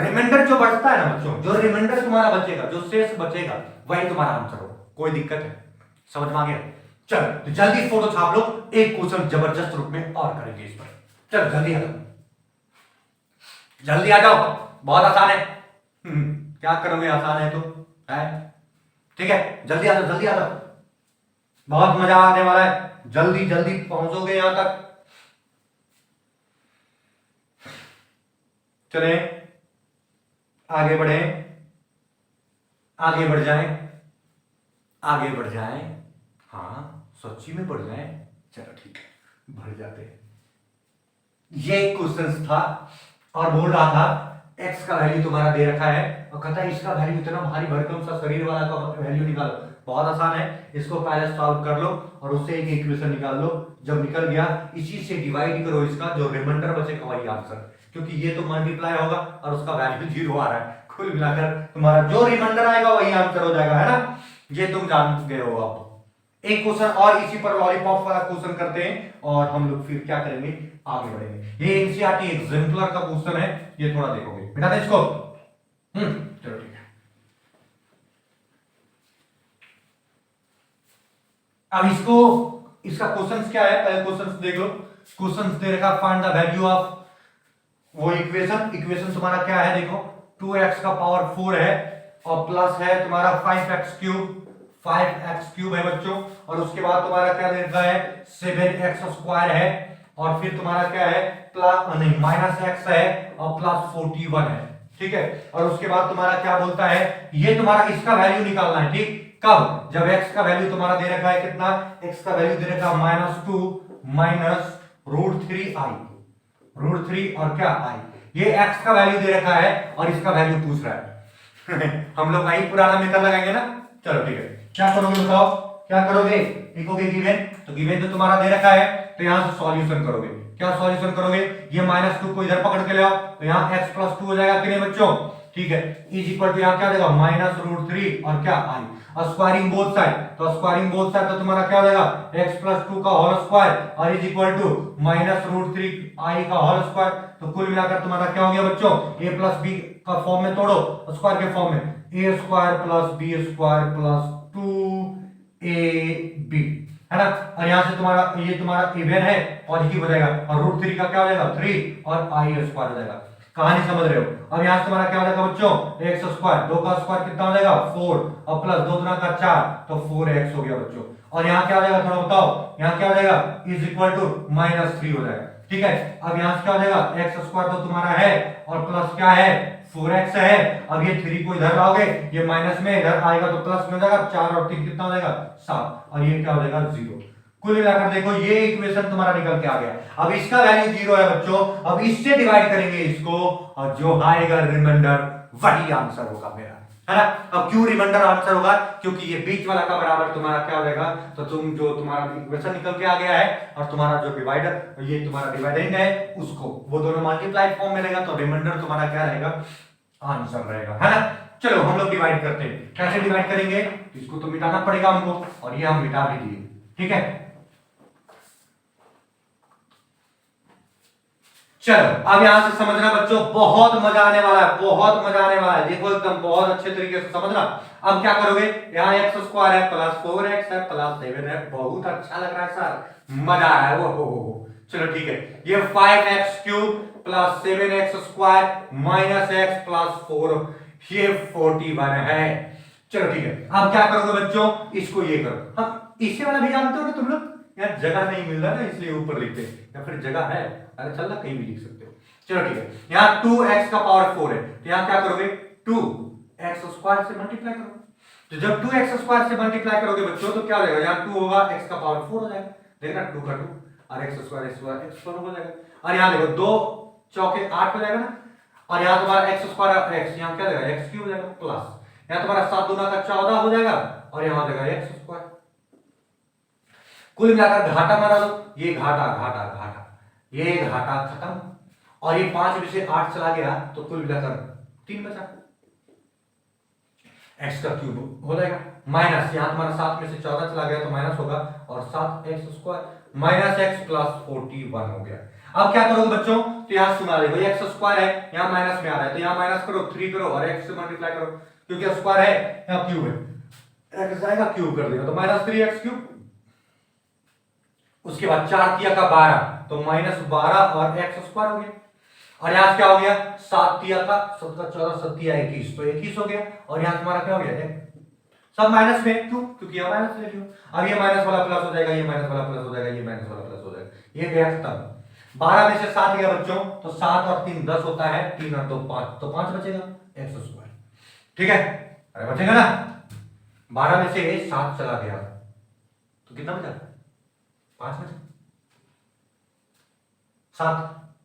रिमाइंडर जो बचता है ना बच्चों, जो रिमाइंडर तुम्हारा बचेगा, जो शेष बचेगा, वही तुम्हारा आंसर हो। कोई दिक्कत है, समझ में आ गया। चल तो जल्दी फोटो छाप लो, एक क्वेश्चन जबरदस्त रूप में और करेंगे इस पर। चल जल्दी आ जाओ, जल्दी आ जाओ, बहुत आसान है। क्या करोगे, आसान है तो है, ठीक है। जल्दी आ जाओ, जल्दी आ जाओ, बहुत मजा आने वाला है, जल्दी जल्दी पहुंचोगे यहां तक। चले आगे बढ़े, आगे बढ़ जाएं, आगे बढ़ जाएं, हाँ सच्ची में बढ़ जाएं, चलो ठीक है बढ़ जाते हैं। ये क्वेश्चन था और बोल रहा था x का वैल्यू तुम्हारा दे रखा है, और कहता है इसका वैल्यू इतना भारी भरकम सा शरीर वाला का वैल्यू निकालो। बहुत आसान है, इसको पहले सॉल्व कर लो और उससे एक इक्वेशन निकाल लो। जब निकल गया, इसी से डिवाइड करो, इसका जो रिमाइंडर बचेगा वही आंसर, क्योंकि ये तो मल्टीप्लाई होगा और उसका वैल्यू 0 आ रहा है। कुल मिलाकर तुम्हारा जो रिमाइंडर आएगा वही आंसर हो जाएगा, है ना। ये तुम जान गए हो। अब एक क्वेश्चन और इसी पर लॉलीपॉप वाला क्वेश्चन करते हैं और हम लोग फिर क्या करेंगे, आगे बढ़ेंगे। ये एनसीईआरटी एग्जाम्पलर का क्वेश्चन है, ये थोड़ा देखोगे, बिठा दे इसको। चलो ठीक है। अब इसका क्वेश्चन क्या है, पहले क्वेश्चन देख लो। क्वेश्चन दे रखा, फाइंड द वैल्यू ऑफ वो इक्वेशन तुम्हारा क्या है, देखो 2x का पावर 4 है और प्लस है तुम्हारा 5x³ है बच्चों, और उसके बाद तुम्हारा क्या दे रखा है 7x² है, और फिर तुम्हारा क्या है प्लस नहीं -x है और प्लस 41 है, ठीक है। और उसके बाद तुम्हारा क्या बोलता है, ये तुम्हारा इसका वैल्यू निकालना है, ठीक। कब, जब x का वैल्यू तुम्हारा दे रखा है कितना, x का वैल्यू दे रखा है -2 माइनस √3 और क्या i, ये x का वैल्यू दे रखा है और इसका वैल्यू पूछ रहा है। हम लोग वही पुराना मेथड लगाएंगे ना। चलो ठीक है, क्या करोगे बताओ, क्या करोगे, लिखोगे गिवन, तो गिवन तो तुम्हारा दे रखा है, तो यहां से सॉल्यूशन करोगे। क्या सॉल्यूशन करोगे, ये -2 को इधर पकड़ के ले आओ, तो यहाँ x + 2 हो जाएगा कि नहीं बच्चों, ठीक है, इज इक्वल टू यहाँ क्या देगा -√3 और क्या आई, स्क्वायरिंग बोथ साइड, तो स्क्वायरिंग बोथ साइड तो तुम्हारा क्या हो जाएगा x + 2 का होल स्क्वायर और इज इक्वल टू -√3 i का होल स्क्वायर। तो कुल मिलाकर तुम्हारा क्या हो गया बच्चों, a + b का फॉर्म में तोड़ो, स्क्वायर के फॉर्म में a² + b² + 2ab है ना, और यहां से तुम्हारा ये तुम्हारा इवन है, पॉजिटिव हो जाएगा और √3 का क्या हो जाएगा 3 और i² हो जाएगा। कहानी समझ रहे हो? अब यहां से तुम्हारा क्या हो जाएगा बच्चों x², 2 का स्क्वायर कितना हो जाएगा 4 और प्लस 2 दूना का 4 तो 4x हो गया बच्चों। और यहाँ क्या हो जाएगा थोड़ा बताओ, यहाँ क्या हो जाएगा इज इक्वल टू -3 हो जाएगा। ठीक है, अब यहाँ से क्या हो जाएगा x² तो तुम्हारा है और प्लस क्या है 4x है। अब ये 3 को इधर लाओगे, ये माइनस में इधर आएगा तो प्लस में हो जाएगा, 4 और 3 कितना हो जाएगा 7 और ये क्या हो जाएगा 0। कुल मिलाकर देखो ये इक्वेशन तुम्हारा निकल के आ गया। अब इसका वैल्यू 0 है बच्चों, अब इससे डिवाइड करेंगे इसको और जो आएगा रिमाइंडर वही आंसर होगा मेरा, है ना। अब क्यों रिमाइंडर आंसर होगा, क्योंकि ये बीच वाला का बराबर तुम्हारा क्या हो जाएगा, तो तुम जो तुम्हारा इक्वेशन निकल के आ गया है और तुम्हारा जो डिवाइडर ये तुम्हारा डिवाइडेंड है उसको वो दोनों मल्टीप्लाइड फॉर्म में रहेगा, तो रिमाइंडर तुम्हारा क्या रहेगा आंसर रहेगा, है ना। चलो हम लोग डिवाइड करते हैं, कैसे डिवाइड करेंगे, इसको तो मिटाना पड़ेगा हमको और ये हम मिटा भी दिए। ठीक है, चलो अब यहां से समझना बच्चों, बहुत मजा आने वाला है, बहुत मजा आने वाला है, देखो एकदम बहुत अच्छे तरीके से समझना। अब क्या करोगे, यहाँ x² है प्लस 4x है प्लस 7 है, बहुत अच्छा लग रहा है सर, मजा आ रहा है वो। चलो ठीक है, ये 5x³ plus 7x² minus x plus 4 ये 41 है। चलो ठीक है, अब क्या करोगे बच्चों, इसको ये करो, हम इसे वाला भी जानते हो ना तुम लोग, यार जगह नहीं मिल रहा ना इसलिए ऊपर लिखते हैं, या फिर जगह है अरे चल ना कहीं भी लिख सकते हो। चलो ठीक है, यहाँ 2x का पावर 4 है तो यहाँ क्या करोगे 2x² से मल्टीप्लाई करो, तो जब 2x² से मल्टीप्लाई करोगे बच्चों तो क्या हो जाएगा, यहाँ 2 होगा x का पावर 4 हो जाएगा, देखना 2 का 2 और x² हो जाएगा, और यहाँ देखो 2 चौके 8 हो जाएगा ना, और यहाँ तुम्हारा x² x यहाँ क्या देगा x³ हो जाएगा प्लस यहाँ तुम्हारा 7 दूना का 14 हो जाएगा और यहाँ हो जाएगा x²। कुल मिलाकर घाटा मारा दो, ये घाटा घाटा घाटा ये घाटा खत्म और ये 5 में से 8 चला गया तो कुल मिलाकर 3 बचा, x का क्यूब हो जाएगा माइनस यहाँ तुम्हारा 7 में से 14 चला गया तो माइनस होगा और 7x² माइनस x प्लस 41 हो गया। अब क्या करोगे बच्चों, तो यहाँ सुना देखो x² है यहाँ माइनस में आ रहा है तो यहाँ माइनस करो 3 करो और x से मल्टीप्लाई करो क्योंकि स्क्वायर है यहाँ क्यूब है, x जाएगा क्यूब कर देगा तो -3x³। उसके बाद 4 तिया का 12 तो -12 और x² हो गया, और यहाँ क्या हो गया 7 तिया का 17 14 7 तिया 21 तो 21 हो गया, और यहाँ तुम्हारा क्या हो गया सब माइनस में, क्यों क्योंकि यहाँ माइनस ले लियो। अब ये माइनस वाला प्लस हो जाएगा, ये माइनस वाला प्लस हो जाएगा, ये माइनस वाला प्लस हो जाएगा, ये गया खत्म। 12 में से 7 गया बच्चों तो 7 और 3 10 होता है, 3 और 2 5 तो 5 बचेगा x²। ठीक है, अरे बचेगा ना, 12 में से 7 चला गया तो कितना बचा 5 बचा, 7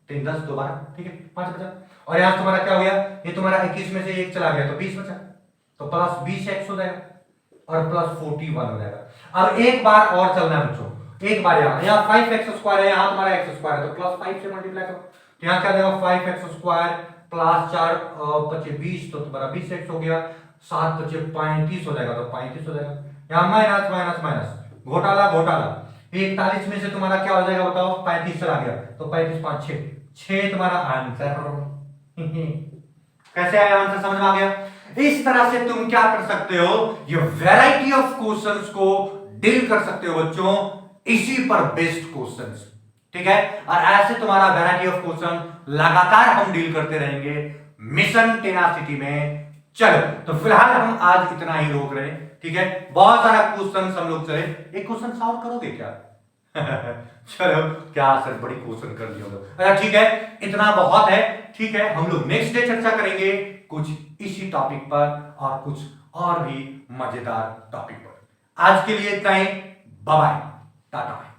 3 10 2 12, ठीक है 5 बचा, और यहां तुम्हारा क्या हो गया, ये तुम्हारा 21 में से 1 चला गया तो 20 बचा तो प्लस 20x हो जाएगा और प्लस 41 हो जाएगा। अब एक बार और चलना है बच्चों, एक बार यहाँ 5x² है, यहाँ तुम्हारा x² है तो प्लस 5 से मल्टीप्लाई करो तो यहाँ क्या देगा 5x² प्लस 4 25 20 तो तुम्हारा 20x हो गया, 7 25 35 हो जाएगा तो 35 हो जाएगा, यहाँ माइनस माइनस माइनस घोटाला घोटाला, 41 में से तुम्हारा क्या हो जाएगा बताओ 35 चला गया तो 35 5 6 तुम्हारा आंसर। कैसे आया आंसर, समझ में आ गया। इस तरह से तुम क्या कर सकते हो, ये वैरायटी ऑफ क्वेश्चंस को डील कर सकते हो बच्चों, इसी पर बेस्ड क्वेश्चंस, ठीक है। और ऐसे तुम्हारा वैरायटी ऑफ क्वेश्चन लगातार हम डील करते रहेंगे मिशन टेनासिटी में। चलो तो फिलहाल हम आज इतना ही रोक रहे हैं, ठीक है। बहुत सारा क्वेश्चन हम लोग चले, एक क्वेश्चन सॉल्व करोगे क्या? चलो क्या सर बड़ी क्वेश्चन कर लिया लोग, अच्छा ठीक है इतना बहुत है, ठीक है। हम लोग नेक्स्ट डे चर्चा करेंगे कुछ इसी टॉपिक पर और कुछ और भी मजेदार टॉपिक पर। आज के लिए इतना ही, बाय बाय, टाटा।